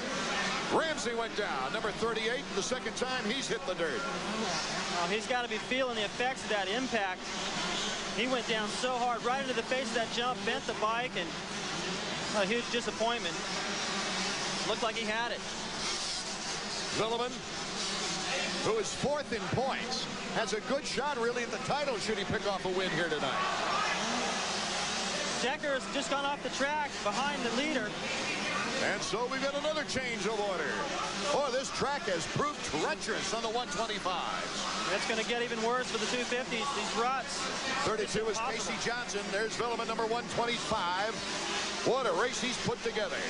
Ramsey went down, number 38, the second time he's hit the dirt. Well, he's got to be feeling the effects of that impact. He went down so hard, right into the face of that jump, bent the bike, and a huge disappointment. Looked like he had it. Villeman, who is 4th in points, has a good shot really at the title should he pick off a win here tonight. Decker's just gone off the track behind the leader. And so we've got another change of order. Boy, this track has proved treacherous on the 125s. It's going to get even worse for the 250s, these ruts. 32 is Casey Johnson. There's Villeman, number 125. What a race he's put together.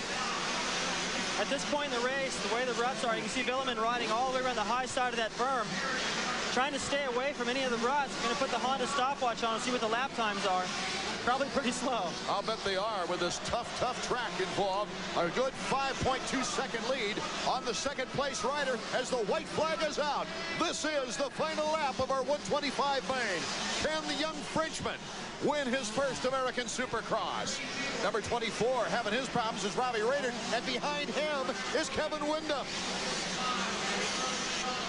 At this point in the race, the way the ruts are, you can see Villeman riding all the way around the high side of that berm, trying to stay away from any of the ruts. Going to put the Honda stopwatch on and see what the lap times are. Probably pretty slow. I'll bet they are with this tough track involved. A good 5.2-second lead on the second place rider as the white flag is out. This is the final lap of our 125 main. Can the young Frenchman win his first American Supercross? Number 24 having his problems is Robbie Rader, and behind him is Kevin Windham.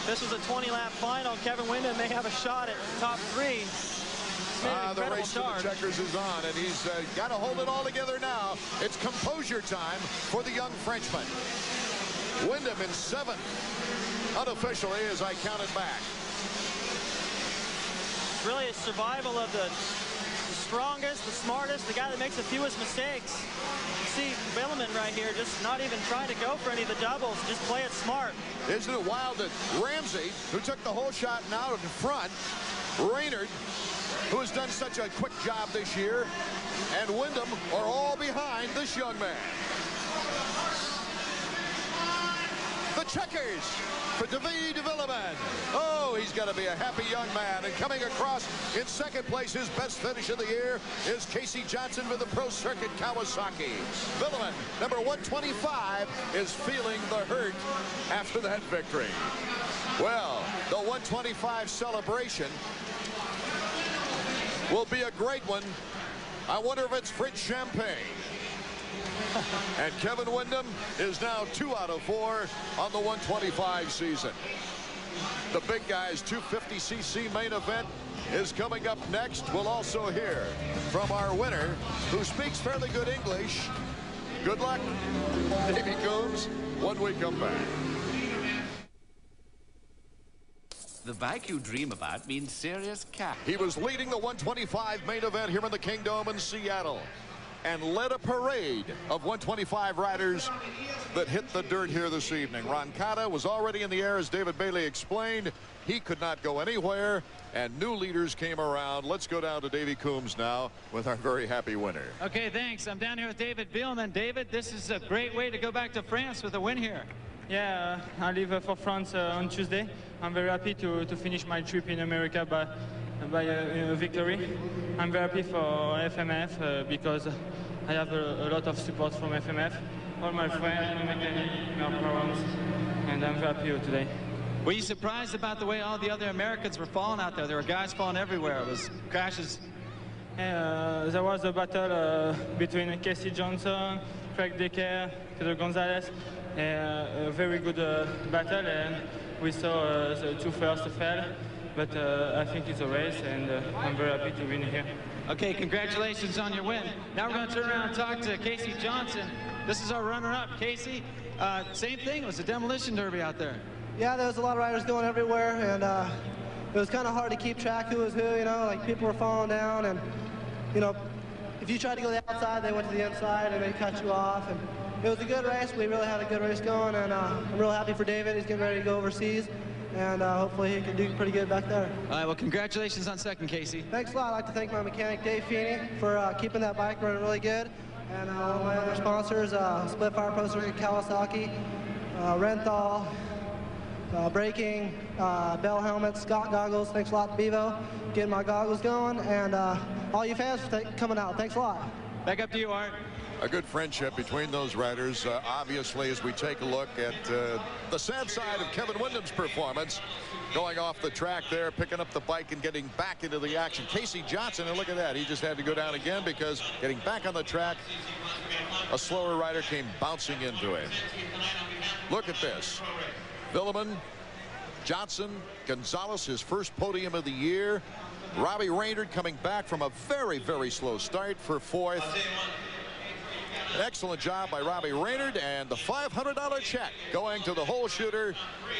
This was a 20-lap final. Kevin Windham may have a shot at top 3. The race to the checkers is on, and he's got to hold it all together now. It's composure time for the young Frenchman. Windham in 7th, unofficially, as I counted back. Really a survival of the strongest, the smartest, the guy that makes the fewest mistakes. You see Villeman right here just not even trying to go for any of the doubles, just play it smart. Isn't it wild that Ramsey, who took the whole shot now to the front, Raynard, who has done such a quick job this year, and Windham are all behind this young man. The checkers for David Villeman. Oh, he's got to be a happy young man. And coming across in 2nd place, his best finish of the year is Casey Johnson with the Pro Circuit Kawasaki. Villeman, number 125, is feeling the hurt after that victory. Well, the 125 celebration will be a great one. I wonder if it's French champagne. And Kevin Windham is now 2 out of 4 on the 125 season. The big guys 250cc main event is coming up next. We'll also hear from our winner, who speaks fairly good English. Good luck, Davey Coombs, when we come back. The bike you dream about means serious cash. He was leading the 125 main event here in the Kingdome in Seattle and led a parade of 125 riders that hit the dirt here this evening. Roncada was already in the air, as David Bailey explained. He could not go anywhere, and new leaders came around. Let's go down to Davey Coombs now with our very happy winner. Okay, thanks. I'm down here with David Villeman. David, this is a great way to go back to France with a win here. Yeah, I leave for France on Tuesday. I'm very happy to finish my trip in America by a victory. I'm very happy for FMF because I have a lot of support from FMF. All my friends, my mechanics, my parents, and I'm very happy today. Were you surprised about the way all the other Americans were falling out there? There were guys falling everywhere. It was crashes. There was a battle between Casey Johnson, Craig Decker, Pedro Gonzalez. A very good battle, and we saw the 2 first fell, but I think it's a race, and I'm very happy to win here. Okay, congratulations on your win. Now we're going to turn around and talk to Casey Johnson. This is our runner-up. Casey, same thing, it was a demolition derby out there. Yeah, there was a lot of riders going everywhere, and it was kind of hard to keep track who was who, you know, like people were falling down, and, you know, if you tried to go to the outside, they went to the inside, and they cut you off, and it was a good race. We really had a good race going, and I'm real happy for David. He's getting ready to go overseas, and hopefully he can do pretty good back there. All right, well, congratulations on second, Casey. Thanks a lot. I'd like to thank my mechanic, Dave Feeney, for keeping that bike running really good, and all my other sponsors, Split Fire Pro Circuit Kawasaki, Renthal, braking, bell helmets, Scott goggles. Thanks a lot to Bevo, getting my goggles going, and all you fans for coming out. Thanks a lot. Back up to you, Art. A good friendship between those riders, obviously, as we take a look at the sad side of Kevin Windham's performance. Going off the track there, picking up the bike and getting back into the action. Casey Johnson, and look at that, he just had to go down again because getting back on the track, a slower rider came bouncing into him. Look at this. Villeman, Johnson, Gonzalez, his first podium of the year. Robbie Raynard coming back from a very, very slow start for fourth. An excellent job by Robbie Raynard, and the $500 check going to the hole shooter,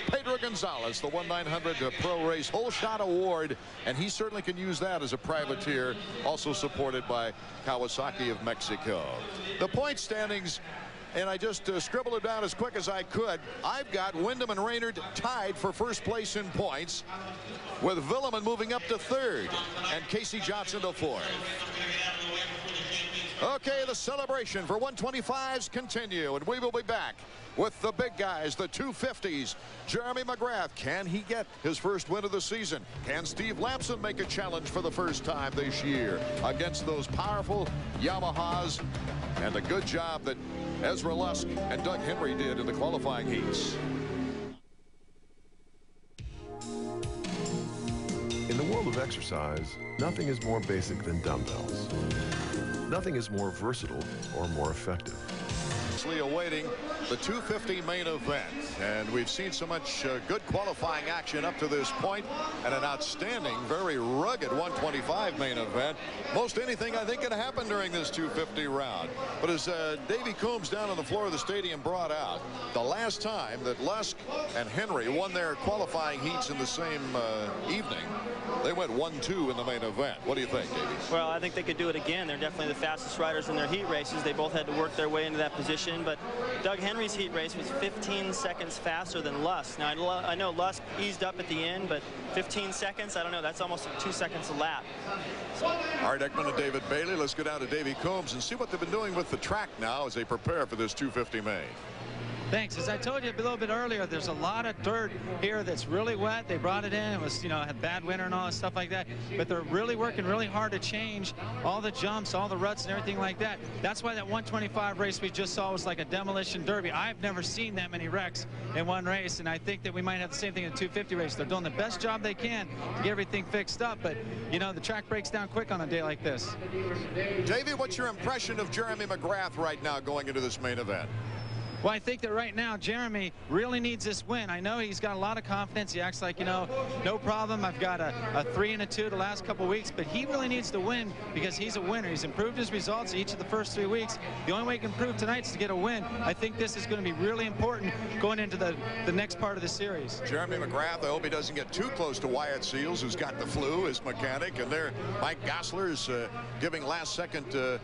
Pedro Gonzalez, the 1/900 Pro Race Hole Shot Award, and he certainly can use that as a privateer, also supported by Kawasaki of Mexico. The point standings, and I just scribbled it down as quick as I could. I've got Windham and Raynard tied for first place in points, with Villeman moving up to third and Casey Johnson to fourth. Okay, the celebration for 125s continue, and we will be back with the big guys, the 250s. Jeremy McGrath, can he get his first win of the season? Can Steve Lampson make a challenge for the first time this year against those powerful Yamahas? And the good job that Ezra Lusk and Doug Henry did in the qualifying heats. In the world of exercise, nothing is more basic than dumbbells. Nothing is more versatile or more effective. Awaiting the 250 main event, and we've seen so much good qualifying action up to this point, and an outstanding, very rugged 125 main event. Most anything I think can happen during this 250 round. But as Davey Coombs down on the floor of the stadium brought out, the last time that Lusk and Henry won their qualifying heats in the same evening, they went 1-2 in the main event. What do you think, Davey? Well, I think they could do it again. They're definitely the fastest riders in their heat races. They both had to work their way into that position, but Doug Henry's heat race was 15 seconds faster than Lusk. Now, I know Lusk eased up at the end, but 15 seconds, I don't know, that's almost 2 seconds a lap. Art Ekman and David Bailey. Let's go down to Davey Coombs and see what they've been doing with the track now as they prepare for this 250 main. Thanks. As I told you a little bit earlier, there's a lot of dirt here that's really wet. They brought it in. It was, had bad winter and all that stuff like that. But they're really working really hard to change all the jumps, all the ruts and everything like that. That's why that 125 race we just saw was like a demolition derby. I've never seen that many wrecks in one race, and I think that we might have the same thing in the 250 race. They're doing the best job they can to get everything fixed up, but, the track breaks down quick on a day like this. Davey, what's your impression of Jeremy McGrath right now going into this main event? Well, I think that right now Jeremy really needs this win. I know he's got a lot of confidence. He acts like, no problem. I've got a 3 and a 2 the last couple of weeks, but he really needs to win because he's a winner. He's improved his results each of the first 3 weeks. The only way he can improve tonight is to get a win. I think this is going to be really important going into the next part of the series. Jeremy McGrath, I hope he doesn't get too close to Wyatt Seals, who's got the flu, his mechanic, and there Mike Gossler is giving last-second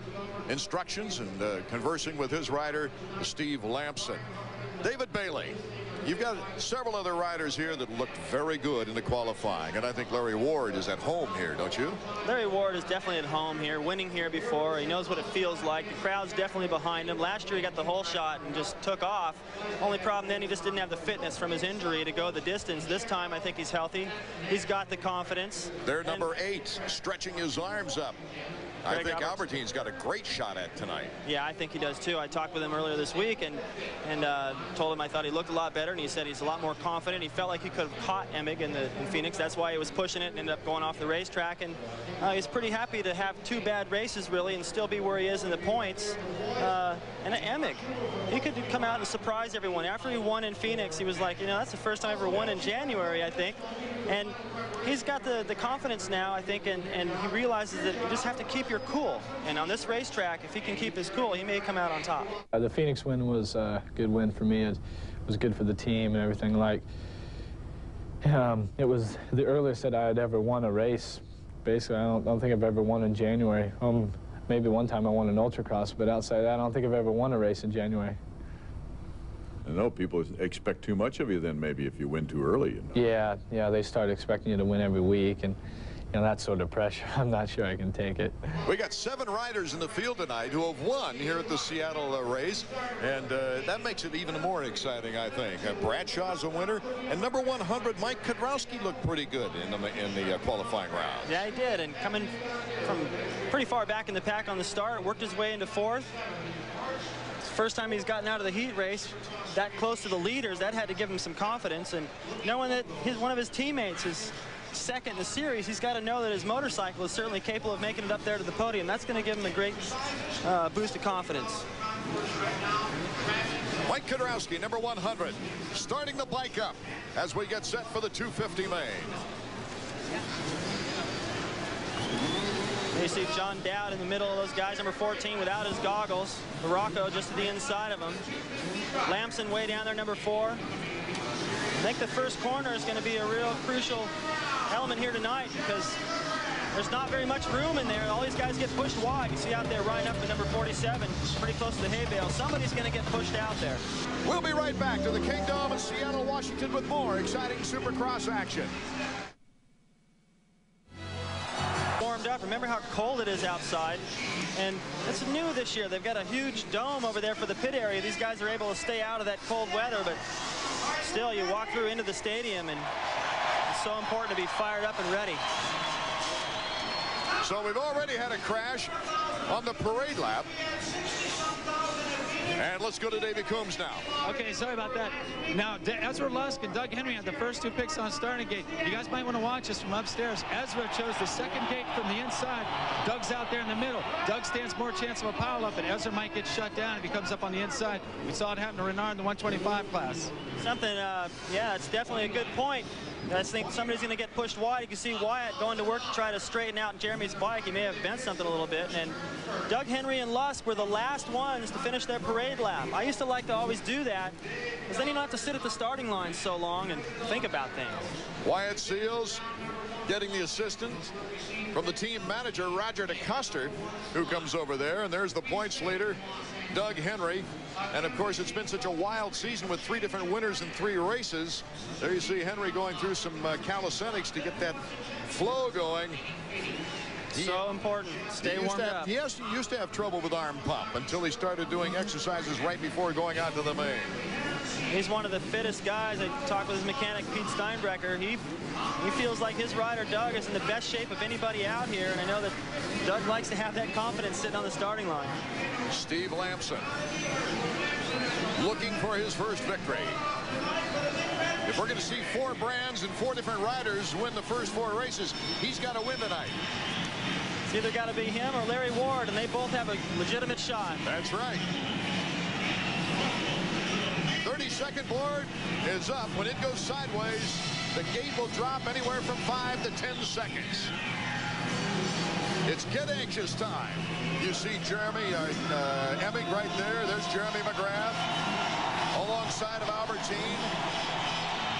instructions and conversing with his rider, Steve Lampson. David Bailey, you've got several other riders here that looked very good in the qualifying, and I think Larry Ward is at home here, don't you? Larry Ward is definitely at home here, winning here before. He knows what it feels like. The crowd's definitely behind him. Last year he got the whole shot and just took off. Only problem then, he just didn't have the fitness from his injury to go the distance. This time I think he's healthy. He's got the confidence. They're number 8, stretching his arms up. I think Albertine's got a great shot at tonight. Yeah, I think he does too. I talked with him earlier this week and told him I thought he looked a lot better, and he said he's a lot more confident. He felt like he could have caught Emig in Phoenix. That's why he was pushing it and ended up going off the racetrack. And he's pretty happy to have 2 bad races really and still be where he is in the points. And Emig, he could come out and surprise everyone. After he won in Phoenix, he was like, that's the first time I ever won in January, I think. And he's got the confidence now, I think, and he realizes that you just have to keep your cool. And on this racetrack, if he can keep his cool, he may come out on top. The Phoenix win was a good win for me. It was good for the team and everything. It was the earliest that I had ever won a race. Basically, I don't think I've ever won in January. Maybe one time I won an ultracross, but outside that, I don't think I've ever won a race in January. I know people expect too much of you then maybe if you win too early. Yeah, they start expecting you to win every week, and you know, that sort of pressure, I'm not sure I can take it. We got 7 riders in the field tonight who have won here at the Seattle race, and that makes it even more exciting, I think. Bradshaw's a winner, and number 100, Mike Kudrowski, looked pretty good in the qualifying round. Yeah, he did, and coming from pretty far back in the pack on the start, worked his way into 4th. It's the first time he's gotten out of the heat race that close to the leaders. That had to give him some confidence, and knowing that one of his teammates is second in the series, he's got to know that his motorcycle is certainly capable of making it up there to the podium. That's going to give him a great boost of confidence. Mike Kudrowski, number 100, starting the bike up as we get set for the 250 main. You see John Dowd in the middle of those guys, number 14, without his goggles. Baracco just to the inside of him. Lamson way down there, number 4. I think the first corner is going to be a real crucial element here tonight because there's not very much room in there. All these guys get pushed wide. You see out there Ryan up to number 47, pretty close to the hay bale. Somebody's going to get pushed out there. We'll be right back to the Kingdom in Seattle, Washington with more exciting Supercross action. Warmed up. Remember how cold it is outside, and it's new this year. They've got a huge dome over there for the pit area. These guys are able to stay out of that cold weather, but still, you walk through into the stadium, and it's so important to be fired up and ready. So we've already had a crash on the parade lap. And let's go to Davey Coombs now. Okay, sorry about that. Now, Ezra Lusk and Doug Henry had the first 2 picks on starting gate. You guys might want to watch this from upstairs. Ezra chose the second gate from the inside. Doug's out there in the middle. Doug stands more chance of a pileup, and Ezra might get shut down if he comes up on the inside. We saw it happen to Renard in the 125 class. Something, yeah, it's definitely a good point. I think somebody's going to get pushed wide. You can see Wyatt going to work to try to straighten out Jeremy's bike. He may have bent something a little bit. And Doug Henry and Lusk were the last ones to finish their parade lap. I used to like to always do that, because then you don't have to sit at the starting line so long and think about things. Wyatt Seals getting the assistance from the team manager, Roger DeCoster, who comes over there. And there's the points leader, Doug Henry. And of course, it's been such a wild season with 3 different winners in 3 races. There you see Henry going through some calisthenics to get that flow going. So important. Stay warmed up. He used to have trouble with arm pump until he started doing exercises right before going out to the main. He's one of the fittest guys. I talked with his mechanic, Pete Steinbrecher. He feels like his rider, Doug, is in the best shape of anybody out here. And I know that Doug likes to have that confidence sitting on the starting line. Steve Lamson looking for his first victory. If we're going to see 4 brands and 4 different riders win the first 4 races, he's got to win tonight. It's either got to be him or Larry Ward, and they both have a legitimate shot. That's right. 30-second board is up. When it goes sideways, the gate will drop anywhere from 5 to 10 seconds. It's get anxious time. You see Jeremy Emming right there. There's Jeremy McGrath alongside of Albertine.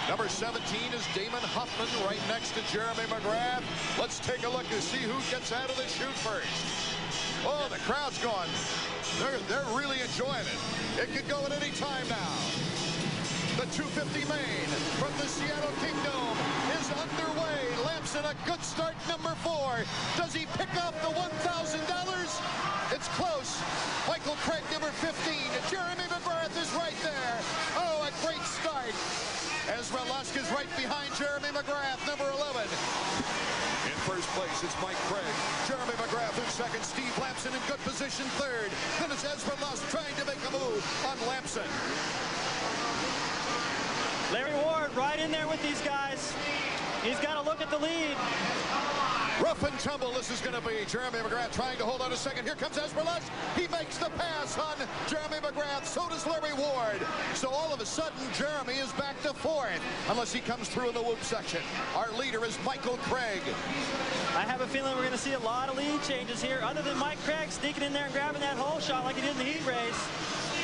Number 17 is Damon Huffman right next to Jeremy McGrath. Let's take a look to see who gets out of the chute first. Oh, the crowd's gone. They're really enjoying it. It could go at any time now. The 250 main from the Seattle Kingdom is underway. Lamson, a good start, number 4. Does he pick up the $1,000? It's close. Michael Craig, number 15. Jeremy McGrath is right there. Oh, a great start. Ezra Lusk is right behind Jeremy McGrath, number 11. In first place, it's Mike Craig. Jeremy McGrath in second. Steve Lamson in good position third. Then it's Ezra Lusk trying to make a move on Lamson. Larry Ward right in there with these guys. He's got to look at the lead. Rough and tumble this is going to be. Jeremy McGrath trying to hold on a second. Here comes Ezra Lusk. He makes the pass on Jeremy McGrath. So does Larry Ward. So all of a sudden, Jeremy is back to 4th, unless he comes through in the whoop section. Our leader is Michael Craig. I have a feeling we're going to see a lot of lead changes here, other than Mike Craig sneaking in there and grabbing that hole shot like he did in the heat race.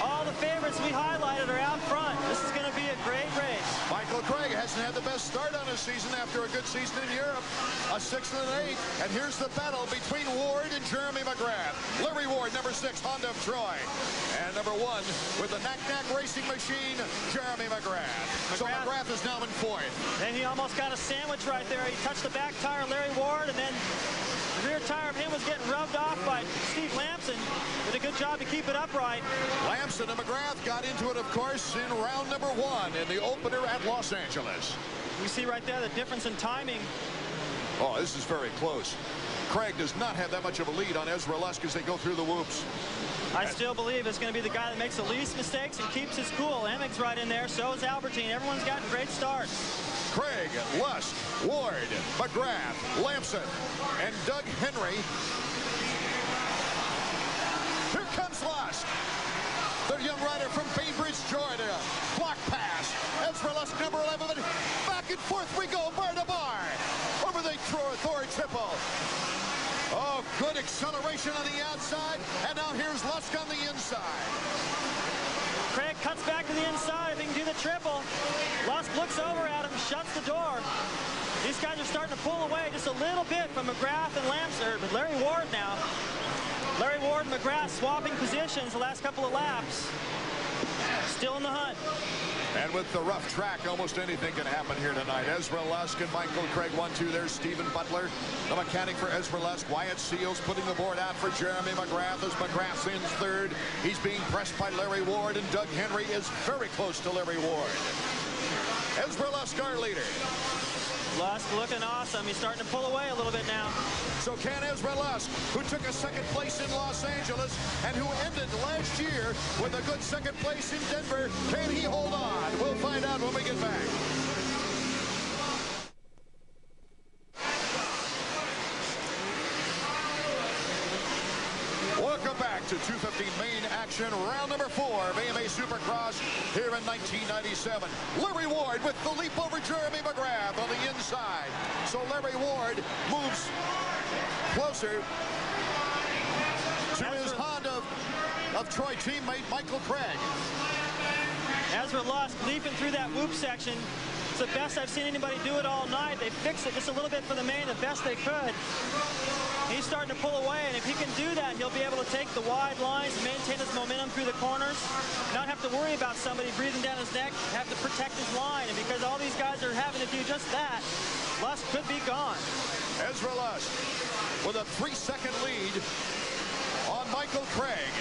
All the favorites we highlighted are out front. This is going to be a great race. Michael Craig hasn't had the best start on his season after a good season in Europe. A 6th and an 8th. And here's the battle between Ward and Jeremy McGrath. Larry Ward, number 6, Honda of Troy. And number 1, with the Knack-Knack Racing Machine, Jeremy McGrath. So McGrath is now in 4th. And he almost got a sandwich right there. He touched the back tire of Larry Ward, and then the rear tire of him was getting rubbed off by Steve Lamson. Did a good job to keep it upright. Lamson and McGrath got into it, of course, in round number 1 in the opener at Los Angeles. You see right there the difference in timing. Oh, this is very close. Craig does not have that much of a lead on Ezra Lusk as they go through the whoops. I still believe it's going to be the guy that makes the least mistakes and keeps his cool. Emmig's right in there. So is Albertine. Everyone's gotten great starts. Craig, Lusk, Ward, McGrath, Lamson, and Doug Henry. Here comes Lusk. The young rider from Bainbridge, Georgia. Block pass. Ezra Lusk, number 11. Back and forth we go, bar to bar. Over the Thor triple. Oh, good acceleration on the outside. And now here's Lusk on the inside. Craig cuts back to the inside. If he can do the triple. Lusk looks over at him, shuts the door. These guys are starting to pull away just a little bit from McGrath and Lamson, but Larry Ward now. Larry Ward and McGrath swapping positions the last couple of laps. Still in the hunt. And with the rough track, almost anything can happen here tonight. Ezra Lusk and Michael Craig, 1-2. There's Stephen Butler, the mechanic for Ezra Lusk. Wyatt Seals putting the board out for Jeremy McGrath as McGrath's in 3rd. He's being pressed by Larry Ward, and Doug Henry is very close to Larry Ward. Ezra Lusk, our leader. Lusk looking awesome. He's starting to pull away a little bit now. So can Ezra Lusk, who took a 2nd place in Los Angeles and who ended last year with a good 2nd place in Denver, can he hold on? We'll find out when we get back. Welcome back to 215 main action, round number 4 of AMA Supercross here in 1997. Larry Ward with the leap over Jeremy McGrath on the inside. So Larry Ward moves closer to his Honda of Troy teammate Michael Craig. Ezra Lusk leaping through that whoop section. It's the best I've seen anybody do it all night. They fixed it just a little bit for the main, the best they could. He's starting to pull away, and if he can do that, he'll be able to take the wide lines and maintain his momentum through the corners, not have to worry about somebody breathing down his neck, have to protect his line. And because all these guys are having to do just that, Lusk could be gone. Ezra Lusk with a 3-second lead on Michael Craig,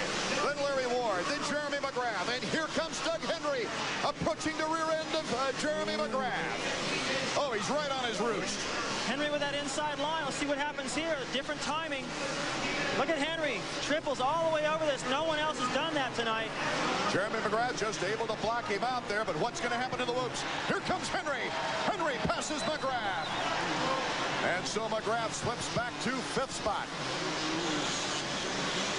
then Larry Ward, then Jeremy McGrath, and here comes Doug Henry approaching the rear end of Jeremy McGrath. Oh, he's right on his roost. Henry with that inside line. Let's see what happens here. Different timing. Look at Henry. Triples all the way over this. No one else has done that tonight. Jeremy McGrath just able to block him out there, but what's going to happen in the whoops? Here comes Henry. Henry passes McGrath. And so McGrath slips back to 5th spot.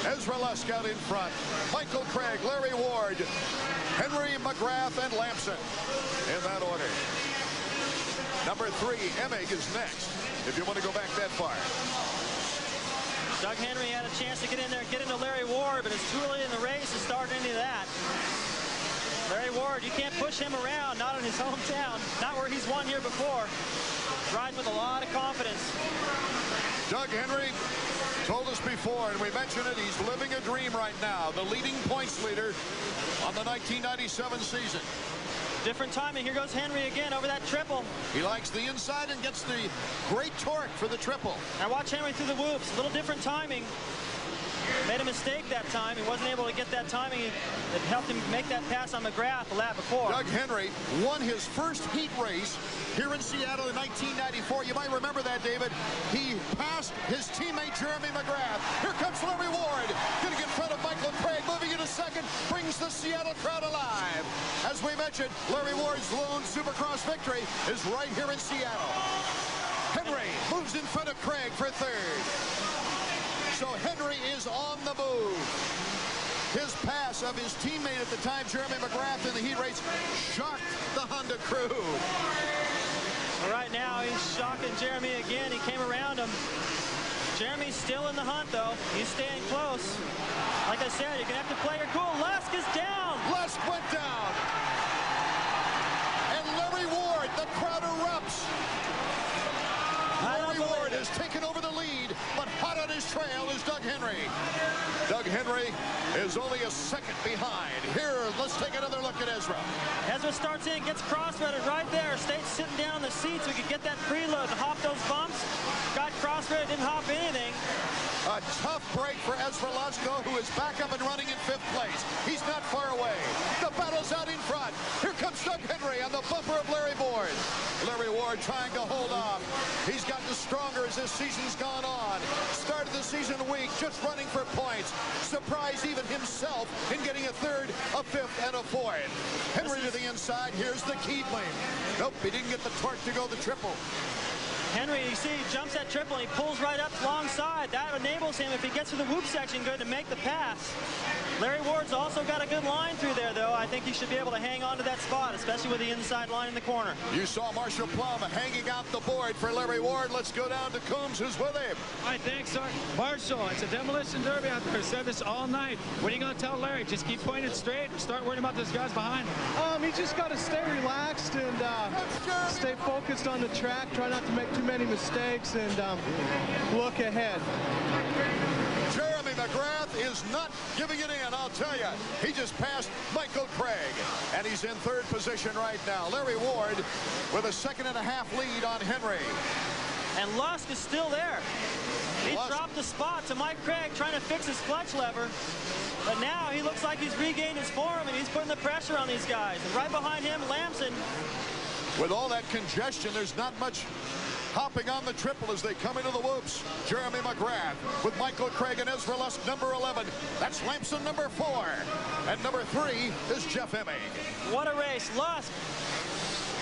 Ezra Lusk out in front. Michael Craig, Larry Ward, Henry, McGrath, and Lamson in that order. Number 3, Emmig is next, if you want to go back that far. Doug Henry had a chance to get in there, get into Larry Ward, but it's too early in the race to start any of that. Larry Ward, you can't push him around, not in his hometown, not where he's won here before. Riding with a lot of confidence. Doug Henry told us before, and we mentioned it, he's living a dream right now. The leading points leader on the 1997 season. Different timing. Here goes Henry again over that triple. He likes the inside and gets the great torque for the triple. Now watch Henry through the whoops. A little different timing. Made a mistake that time. He wasn't able to get that timing. It helped him make that pass on McGrath the lap before. Doug Henry won his first heat race here in Seattle in 1994. You might remember that, David. He passed his teammate Jeremy McGrath. Here comes Larry Ward, getting in front of Michael Craig, moving into 2nd, brings the Seattle crowd alive. As we mentioned, Larry Ward's lone Supercross victory is right here in Seattle. Henry moves in front of Craig for 3rd. So Henry is on the move. His pass of his teammate at the time, Jeremy McGrath, in the heat race, shocked the Honda crew. Right now, he's shocking Jeremy again. He came around him. Jeremy's still in the hunt, though. He's staying close. Like I said, you're going to have to play your cool. Lusk is down. Lusk went down. And Larry whoops. Larry Ward has taken over the lead, but hot on his trail is Doug Henry. Doug Henry is only a second behind. Here, let's take another look at Ezra. Ezra starts in, gets cross-threaded right there. State's sitting down in the seats. We could get that preload and hop those bumps. Got cross-threaded, didn't hop anything. A tough break for Ezra Lusko, who is back up and running in 5th place. He's not far away. The battle's out in front. Here comes Doug Henry on the bumper of Larry Ward. Larry Ward trying to hold on. He's gotten stronger as this season's gone on. Started the season weak, just running for points. Surprised even himself in getting a 3rd, a 5th, and a 4th. Henry to the inside. Here's the Keebling. Nope, he didn't get the torque to go the triple. Henry, you see, he jumps that triple and he pulls right up alongside. That enables him, if he gets to the whoop section good, to make the pass. Larry Ward's also got a good line through there, though. I think he should be able to hang on to that spot, especially with the inside line in the corner. You saw Marshall Plum hanging out the board for Larry Ward. Let's go down to Coombs, who's with him. All right, thanks, sir. Marshall, it's a demolition derby out there. Said this all night. What are you going to tell Larry? Just keep pointing straight or start worrying about those guys behind him? He just got to stay relaxed and stay focused on the track. Try not to make too many mistakes and look ahead. Jeremy McGrath is not giving it in, I'll tell you. He just passed Michael Craig, and he's in 3rd position right now. Larry Ward with a 2.5 lead on Henry. And Lusk is still there. He dropped the spot to Mike Craig trying to fix his clutch lever. But now he looks like he's regained his form, and he's putting the pressure on these guys. And right behind him, Lamson. With all that congestion, there's not much hopping on the triple as they come into the whoops. Jeremy McGrath with Michael Craig and Ezra Lusk, number 11. That's Lamson, number 4. And number 3 is Jeff Hemming. What a race. Lusk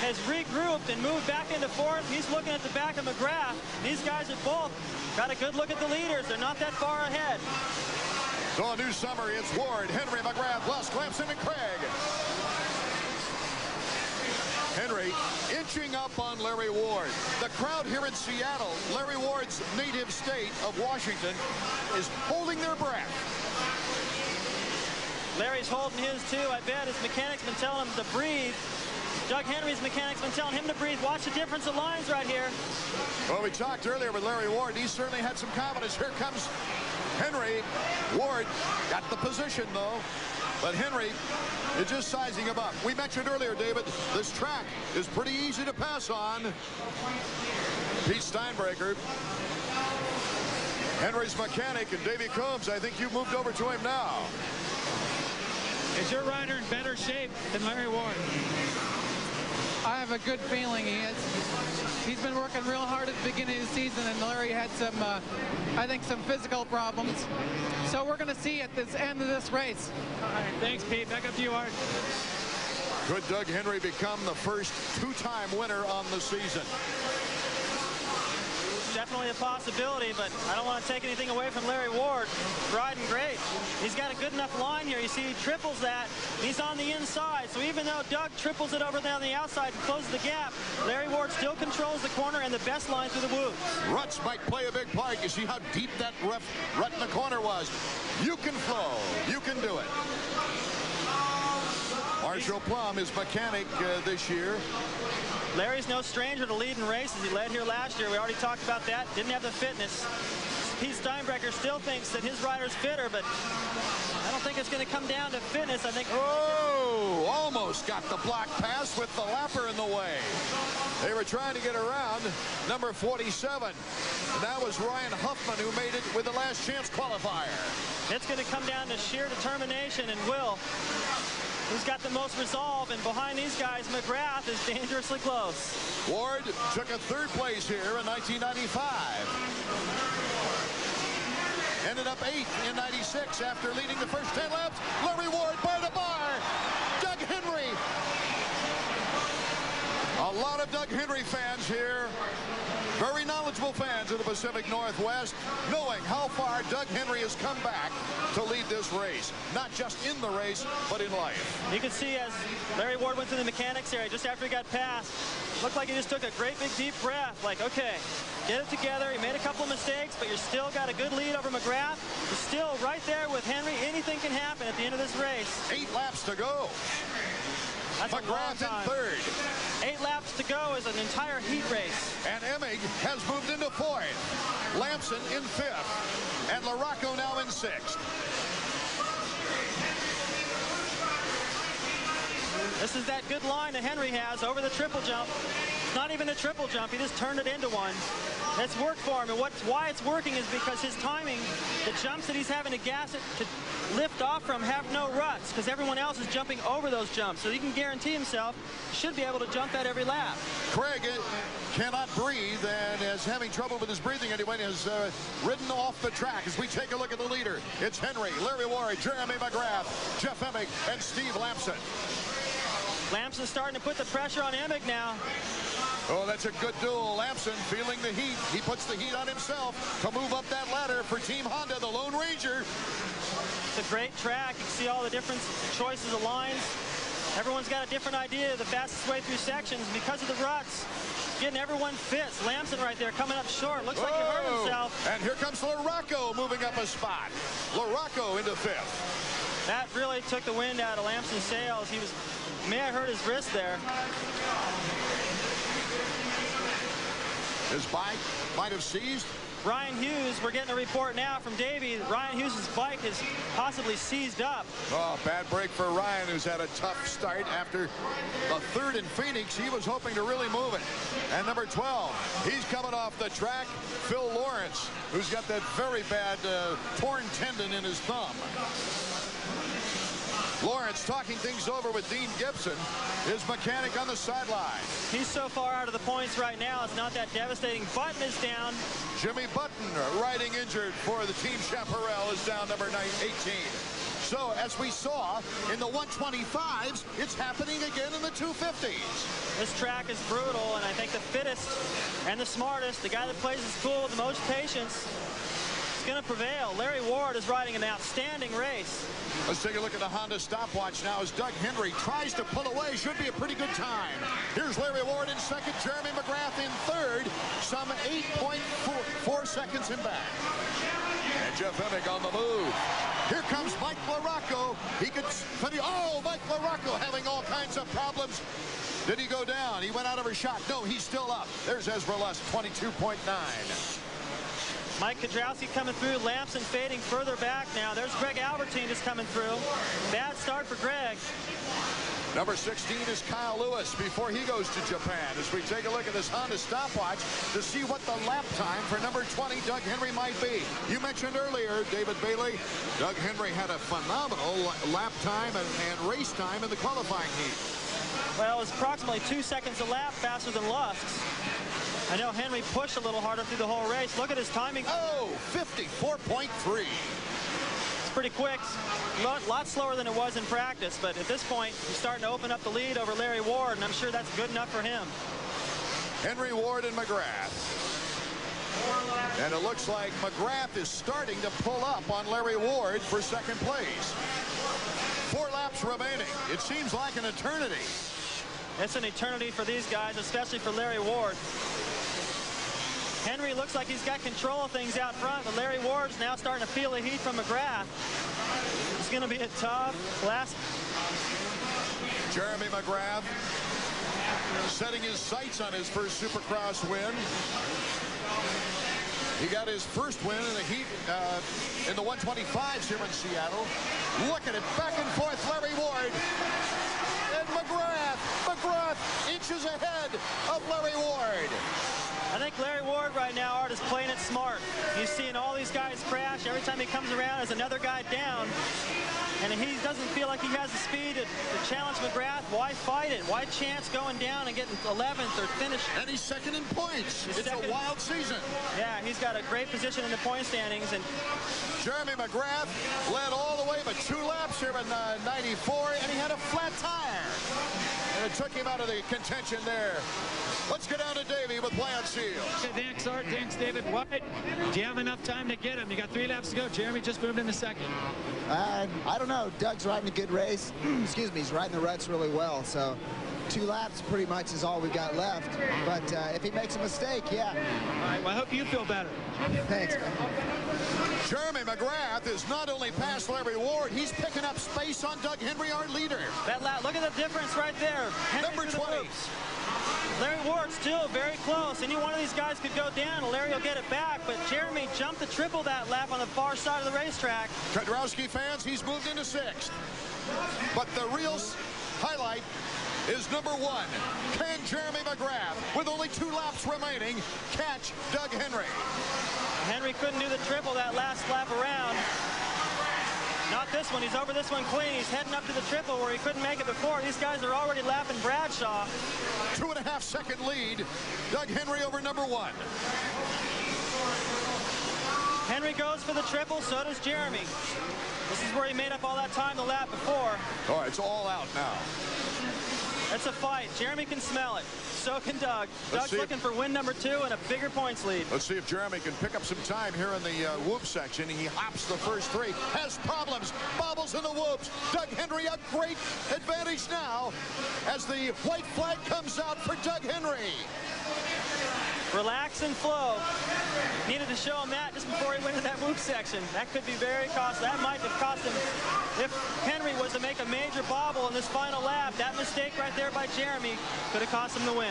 has regrouped and moved back into 4th. He's looking at the back of McGrath. These guys have both got a good look at the leaders. They're not that far ahead. So a new summary. It's Ward, Henry, McGrath, Lusk, Lamson, and Craig. Henry inching up on Larry Ward. The crowd here in Seattle, Larry Ward's native state of Washington, is holding their breath. Larry's holding his too. I bet his mechanic's been telling him to breathe. Doug Henry's mechanic's been telling him to breathe. Watch the difference of lines right here. Well, we talked earlier with Larry Ward. He certainly had some confidence. Here comes Henry. Ward got the position, though. But Henry is just sizing him up. We mentioned earlier, David, this track is pretty easy to pass on. Pete Steinbreaker, Henry's mechanic, and Davey Coombs, I think you moved over to him now. Is your rider in better shape than Larry Ward? I have a good feeling he is. He's been working real hard at the beginning of the season, and Larry had some, I think, some physical problems. So we're going to see at this end of this race. All right, thanks, Pete. Back up to you, Art. Could Doug Henry become the first 2-time winner on the season? Definitely a possibility, but I don't want to take anything away from Larry Ward. Riding great. He's got a good enough line here. You see, he triples that. He's on the inside. So even though Doug triples it over there on the outside and closes the gap, Larry Ward still controls the corner and the best line through the whoop. Ruts might play a big part. You see how deep that rut in the corner was. You can flow. You can do it. Marshall Plum is mechanic this year. Larry's no stranger to leading races. He led here last year. We already talked about that. Didn't have the fitness. Pete Steinbreaker still thinks that his rider's fitter, but I don't think it's going to come down to fitness. I think. Oh, almost got the block pass with the lapper in the way. They were trying to get around number 47. And that was Ryan Huffman who made it with the last chance qualifier. It's going to come down to sheer determination and will. Who's got the most resolve, and behind these guys, McGrath is dangerously close. Ward took a 3rd place here in 1995. Ended up 8th in 96 after leading the first 10 laps. Larry Ward by the bar. Doug Henry. A lot of Doug Henry fans here. Very knowledgeable fans of the Pacific Northwest, knowing how far Doug Henry has come back to lead this race. Not just in the race, but in life. You can see as Larry Ward went through the mechanics area just after he got past, looked like he just took a great big deep breath. Like, okay, get it together. He made a couple of mistakes, but you're still got a good lead over McGrath. You're still right there with Henry. Anything can happen at the end of this race. 8 laps to go. That's McGrath in third. 8 laps to go is an entire heat race. And Emig has moved into fourth. Lamson in fifth. And LaRocco now in sixth. This is that good line that Henry has over the triple jump. It's not even a triple jump. He just turned it into one. It's worked for him, and why it's working is because his timing, the jumps that he's having to gas it to lift off from have no ruts, because everyone else is jumping over those jumps. So he can guarantee himself should be able to jump that every lap. Craig cannot breathe and is having trouble with his breathing anyway, and has ridden off the track. As we take a look at the leader, it's Henry, Larry Ward, Jeremy McGrath, Jeff Emig, and Steve Lamson. Lamson's starting to put the pressure on Emig now. Oh, that's a good duel. Lamson feeling the heat. He puts the heat on himself to move up that ladder for Team Honda, the Lone Ranger. It's a great track. You can see all the different choices of lines. Everyone's got a different idea of the fastest way through sections because of the ruts. Getting everyone fits. Lamson right there coming up short. Looks like he hurt himself. And here comes LaRocco moving up a spot. LaRocco into fifth. That really took the wind out of Lamson's sails. He may have hurt his wrist there. His bike might have seized. Ryan Hughes, we're getting a report now from Davey. Ryan Hughes' bike is possibly seized up. Oh, bad break for Ryan, who's had a tough start after the third in Phoenix. He was hoping to really move it. And number 12, he's coming off the track, Phil Lawrence, who's got that very bad torn tendon in his thumb. Lawrence talking things over with Dean Gibson, his mechanic on the sideline. He's so far out of the points right now, it's not that devastating. Button is down. Jimmy Button, riding injured for the Team Chaparral, is down number 18. So, as we saw in the 125s, it's happening again in the 250s. This track is brutal, and I think the fittest and the smartest, the guy that plays his pool with the most patience, is going to prevail. Larry Ward is riding an outstanding race. Let's take a look at the Honda stopwatch now as Doug Henry tries to pull away. Should be a pretty good time. Here's Larry Ward in second, Jeremy McGrath in third, some 8.4 seconds in back. And Jeff Emig on the move. Here comes Mike LaRocco. He could, oh, Mike LaRocco having all kinds of problems. Did he go down? He went out of her shot. No, he's still up. There's Ezra Lusk, 22.9. Mike Kudrowski coming through. Lamson fading further back now. There's Greg Albertine just coming through. Bad start for Greg. Number 16 is Kyle Lewis before he goes to Japan. As we take a look at this Honda stopwatch to see what the lap time for number 20, Doug Henry, might be. You mentioned earlier, David Bailey, Doug Henry had a phenomenal lap time and race time in the qualifying heat. Well, it's approximately 2 seconds a lap faster than Lusk's. I know Henry pushed a little harder through the whole race. Look at his timing. Oh, 54.3. It's pretty quick. A lot slower than it was in practice, but at this point, he's starting to open up the lead over Larry Ward, and I'm sure that's good enough for him. Henry, Ward, and McGrath. And it looks like McGrath is starting to pull up on Larry Ward for second place. 4 laps remaining. It seems like an eternity. It's an eternity for these guys, especially for Larry Ward. Henry looks like he's got control of things out front, but Larry Ward's now starting to feel the heat from McGrath. It's going to be a tough last. Jeremy McGrath setting his sights on his first Supercross win. He got his first win in the heat in the 125s here in Seattle. Look at it, back and forth, Larry Ward. And McGrath inches ahead of Larry Ward. I think Larry Ward right now, Art, is playing it smart. He's seeing all these guys crash. Every time he comes around, there's another guy down. And he doesn't feel like he has the speed to challenge McGrath. Why fight it? Why chance going down and getting 11th or finish? And he's second in points. It's a wild season. Yeah, he's got a great position in the point standings. And Jeremy McGrath led all the way but 2 laps here in 94, and he had a flat tire. And it took him out of the contention there. Let's go down to Davey with Bland Shields. Okay, thanks, Art. Thanks, David. What? Do you have enough time to get him? You got 3 laps to go. Jeremy just moved in the second. I don't know. Doug's riding a good race. Excuse me. He's riding the ruts really well. So 2 laps pretty much is all we've got left. But if he makes a mistake, yeah. All right, well, I hope you feel better. Thanks, man. Jeremy McGrath is not only past Larry Ward, he's picking up space on Doug Henry, our leader. That lap, look at the difference right there. Henry Number 20. Larry Ward still very close. Any one of these guys could go down, and Larry will get it back, but Jeremy jumped the triple that lap on the far side of the racetrack. Kudrowski fans, he's moved into 6th. But the real highlight is number 1. Can Jeremy McGrath, with only 2 laps remaining, catch Doug Henry? Henry couldn't do the triple that last lap around. Not this one. He's over this one clean. He's heading up to the triple where he couldn't make it before. These guys are already lapping Bradshaw. 2.5-second lead. Doug Henry over number 1. Henry goes for the triple, so does Jeremy. This is where he made up all that time the lap before. All right, it's all out now. It's a fight. Jeremy can smell it. So can Doug. Doug's looking for win number 2 and a bigger points lead. Let's see if Jeremy can pick up some time here in the whoop section. He hops the first 3, has problems, bobbles in the whoops. Doug Henry, a great advantage now as the white flag comes out for Doug Henry. Relax and flow. Needed to show him that just before he went to that whoop section. That could be very costly. That might have cost him, if Henry was to make a major bobble in this final lap, that mistake right there by Jeremy could have cost him the win.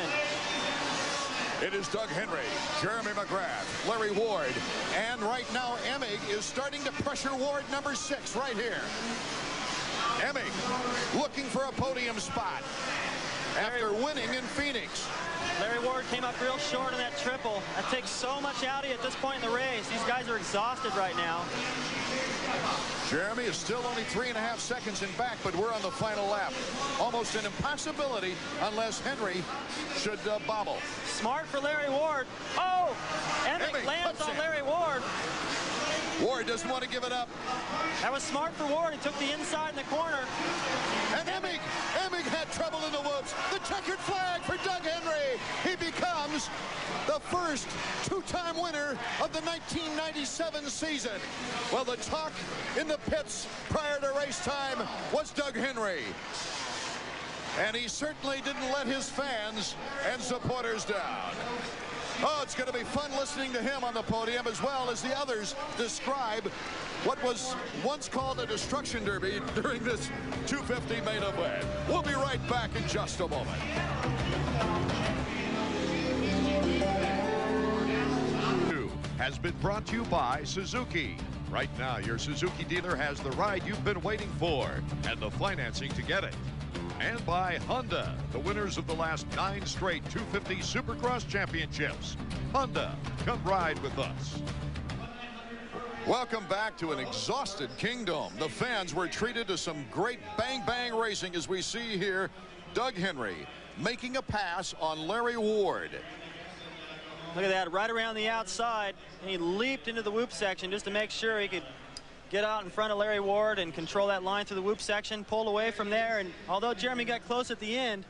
It is Doug Henry, Jeremy McGrath, Larry Ward, and right now Emig is starting to pressure Ward number 6 right here. Emig looking for a podium spot after winning in Phoenix. Larry Ward came up real short in that triple. That takes so much out of you at this point in the race. These guys are exhausted right now. Jeremy is still only 3.5 seconds in back, but we're on the final lap. Almost an impossibility unless Henry should bobble. Smart for Larry Ward. Oh! Emig lands on Larry Ward. Ward doesn't want to give it up. That was smart for Ward. He took the inside in the corner. And Emig had trouble in the whoops. The checkered flag for Doug Henry. He becomes the first 2-time winner of the 1997 season. Well, the talk in the pits prior to race time was Doug Henry. And he certainly didn't let his fans and supporters down. Oh, it's going to be fun listening to him on the podium as well as the others describe what was once called a destruction derby during this 250 main event. We'll be right back in just a moment. Has been brought to you by Suzuki. Right now, your Suzuki dealer has the ride you've been waiting for and the financing to get it. And by Honda, the winners of the last 9 straight 250 Supercross championships. Honda, come ride with us. Welcome back to an exhausted Kingdom. The fans were treated to some great bang-bang racing as we see here Doug Henry making a pass on Larry Ward. Look at that, right around the outside. And he leaped into the whoop section just to make sure he could get out in front of Larry Ward and control that line through the whoop section, pulled away from there. And although Jeremy got close at the end,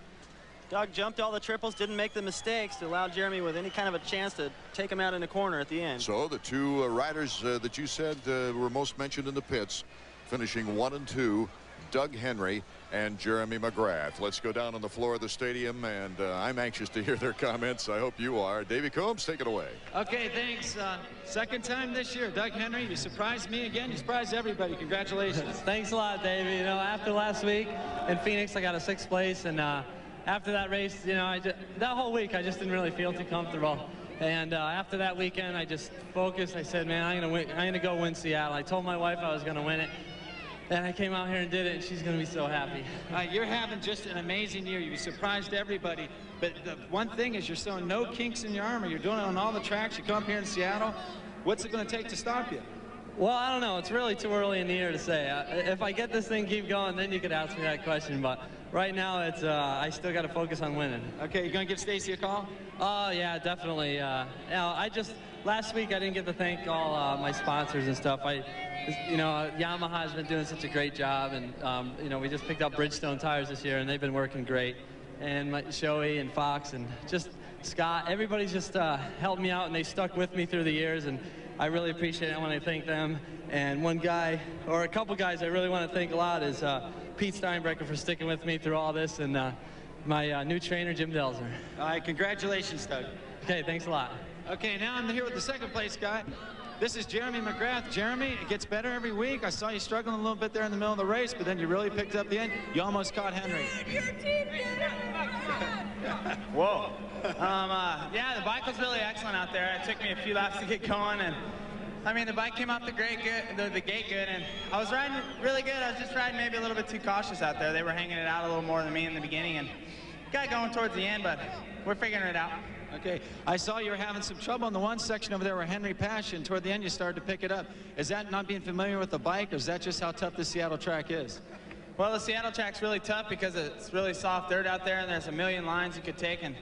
Doug jumped all the triples, didn't make the mistakes to allow Jeremy with any kind of a chance to take him out in the corner at the end. So the 2 riders that you said were most mentioned in the pits, finishing 1 and 2, Doug Henry and Jeremy McGrath. Let's go down on the floor of the stadium, and I'm anxious to hear their comments. I hope you are. Davey Combs, take it away. Okay, thanks. Second time this year, Doug Henry. You surprised me again. You surprised everybody. Congratulations. Thanks a lot, Davey. You know, after last week in Phoenix, I got a 6th place, and after that race, you know, that whole week I just didn't really feel too comfortable. And after that weekend, I just focused. I said, man, I'm gonna go win Seattle. I told my wife I was gonna win it. And I came out here and did it, and she's going to be so happy. You're having just an amazing year. You surprised everybody. But the one thing is you're showing no kinks in your armor. You're doing it on all the tracks. You come up here in Seattle. What's it going to take to stop you? Well, I don't know. It's really too early in the year to say. If I get this thing keep going, then you could ask me that question. But right now, it's I still got to focus on winning. Okay, you going to give Stacy a call? Oh, yeah, definitely. Last week I didn't get to thank all my sponsors and stuff. You know, Yamaha has been doing such a great job, and you know, we just picked up Bridgestone tires this year, and they've been working great. And Shoei and Fox and just Scott, everybody's just helped me out, and they stuck with me through the years, and I really appreciate it. I want to thank them. And one guy, or a couple guys I really want to thank a lot is Pete Steinbrecher for sticking with me through all this, and my new trainer, Jim Delzer. All right, congratulations, Doug. Okay, thanks a lot. Okay, now I'm here with the second place guy. This is Jeremy McGrath. Jeremy, it gets better every week. I saw you struggling a little bit there in the middle of the race, but then you really picked up the end. You almost caught Henry. Whoa. Yeah, the bike was really excellent out there. It took me a few laps to get going, and I mean, the bike came off the gate good, and I was riding really good. I was just riding maybe a little bit too cautious out there. They were hanging it out a little more than me in the beginning, and got going towards the end, but we're figuring it out. Okay, I saw you were having some trouble in the one section over there where Henry passed you, and toward the end you started to pick it up. Is that not being familiar with the bike, or is that just how tough the Seattle track is? Well, the Seattle track's really tough because it's really soft dirt out there, and there's a million lines you could take, and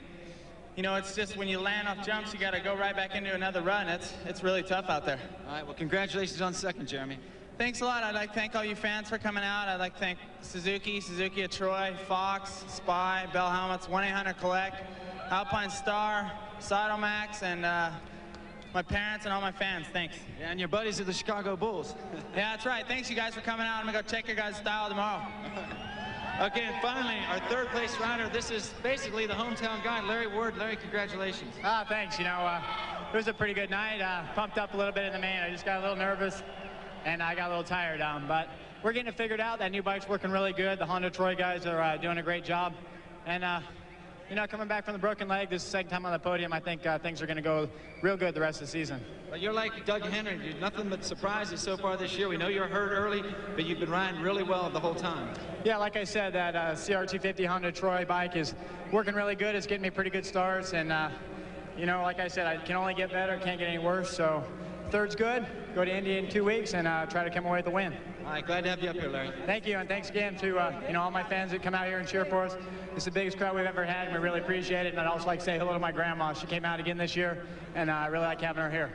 you know, it's just when you land off jumps, you got to go right back into another run. It's really tough out there. All right, well, congratulations on second, Jeremy. Thanks a lot. I'd like to thank all you fans for coming out. I'd like to thank Suzuki of Troy, Fox, Spy, Bell Helmets, 1-800-COLLECT, Alpine Star, Sidomax, and my parents and all my fans. Thanks. Yeah, and your buddies of the Chicago Bulls. Yeah, that's right. Thanks, you guys, for coming out. I'm going to go check your guys' style tomorrow. Okay, and finally, our third place rider. This is basically the hometown guy, Larry Ward. Larry, congratulations. Thanks. You know, it was a pretty good night. Pumped up a little bit in the main. I just got a little nervous, and I got a little tired. But we're getting it figured out. That new bike's working really good. The Honda Troy guys are doing a great job. And, you know, coming back from the broken leg, this is the second time on the podium. I think things are going to go real good the rest of the season. Well, you're like Doug Henry. You're nothing but surprises so far this year. We know you're hurt early, but you've been riding really well the whole time. Yeah, like I said, that CR250 Honda Troy bike is working really good. It's getting me pretty good starts. And, you know, like I said, I can only get better. Can't get any worse. So third's good. Go to Indy in 2 weeks and try to come away with the win. All right, glad to have you up here, Larry. Thank you, and thanks again to you know, all my fans that come out here and cheer for us. It's the biggest crowd we've ever had, and we really appreciate it. And I'd also like to say hello to my grandma. She came out again this year, and I really like having her here.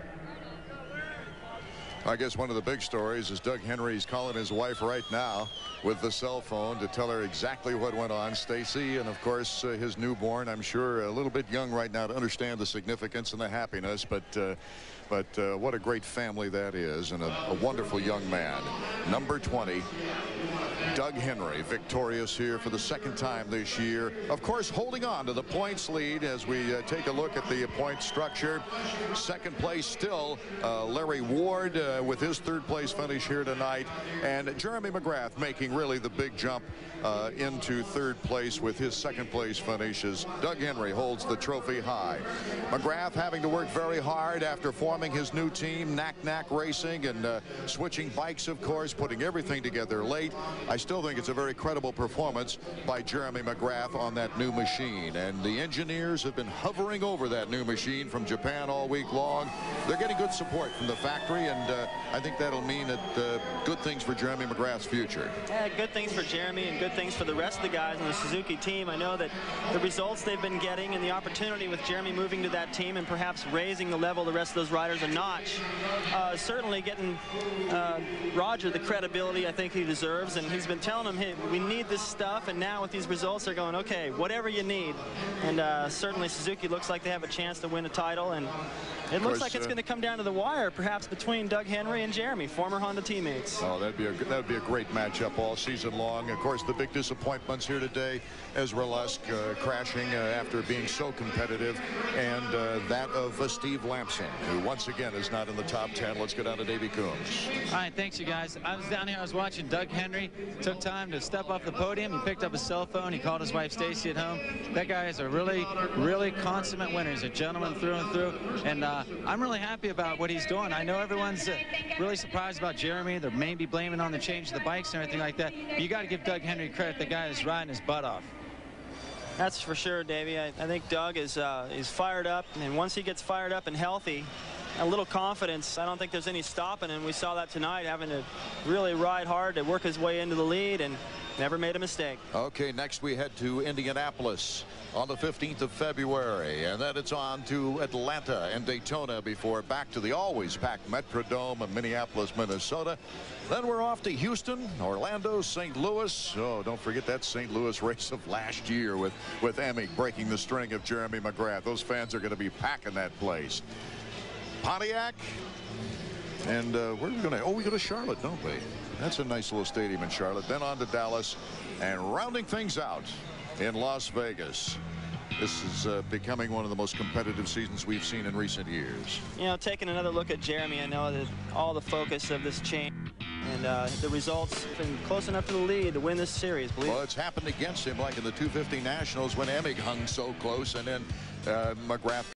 I guess one of the big stories is Doug Henry's calling his wife right now with the cell phone to tell her exactly what went on. Stacy, and of course his newborn, I'm sure a little bit young right now to understand the significance and the happiness, but what a great family that is, and a wonderful young man. Number 20, Doug Henry, victorious here for the second time this year. Of course, holding on to the points lead as we take a look at the point structure. Second place still Larry Ward with his third place finish here tonight, and Jeremy McGrath making really the big jump into third place with his second place finish as Doug Henry holds the trophy high. McGrath having to work very hard after forming his new team, Knack Racing, and switching bikes, of course, putting everything together late. I still think it's a very credible performance by Jeremy McGrath on that new machine, and the engineers have been hovering over that new machine from Japan all week long. They're getting good support from the factory, and I think that'll mean that good things for Jeremy McGrath's future. Yeah, good things for Jeremy and good things for the rest of the guys on the Suzuki team. I know that the results they've been getting and the opportunity with Jeremy moving to that team and perhaps raising the level of the rest of those riders a notch, certainly getting Roger the credibility I think he deserves, and he's been telling him, hey, we need this stuff, and now with these results they're going, okay, whatever you need. And certainly Suzuki looks like they have a chance to win a title, and it looks like it's going to come down to the wire, perhaps between Doug Henry and Jeremy, former Honda teammates. Oh, that'd be a great matchup all season long. Of course, the big disappointments here today, Ezra Lusk crashing after being so competitive, and that of Steve Lamson, who once again is not in the top 10. Let's get on to Davey Coombs. All right, thanks you guys. I was down here, I was watching Doug Henry, took time to step off the podium. He picked up his cell phone, he called his wife Stacy at home. That guy is a really consummate winner. He's a gentleman through and through, and I'm really happy about what he's doing. I know everyone's really surprised about Jeremy. They're maybe blaming on the change of the bikes and everything like that, but you got to give Doug Henry credit. The guy is riding his butt off. That's for sure, Davey. I think Doug is fired up, and once he gets fired up and healthy, a little confidence, I don't think there's any stopping him. We saw that tonight, having to really ride hard to work his way into the lead and never made a mistake. Okay, next we head to Indianapolis on the 15th of February, and then it's on to Atlanta and Daytona before back to the always packed Metrodome of Minneapolis, Minnesota. Then we're off to Houston, Orlando, St. Louis. Oh, don't forget that St. Louis race of last year with Emig breaking the string of Jeremy McGrath. Those fans are going to be packing that place. Pontiac, and where are we going to? Oh, we go to Charlotte, don't we? That's a nice little stadium in Charlotte. Then on to Dallas, and rounding things out in Las Vegas. This is becoming one of the most competitive seasons we've seen in recent years. You know, taking another look at Jeremy, I know that all the focus of this change and the results have been close enough to the lead to win this series. Well, it's happened against him, like in the 250 Nationals when Emig hung so close, and then McGrath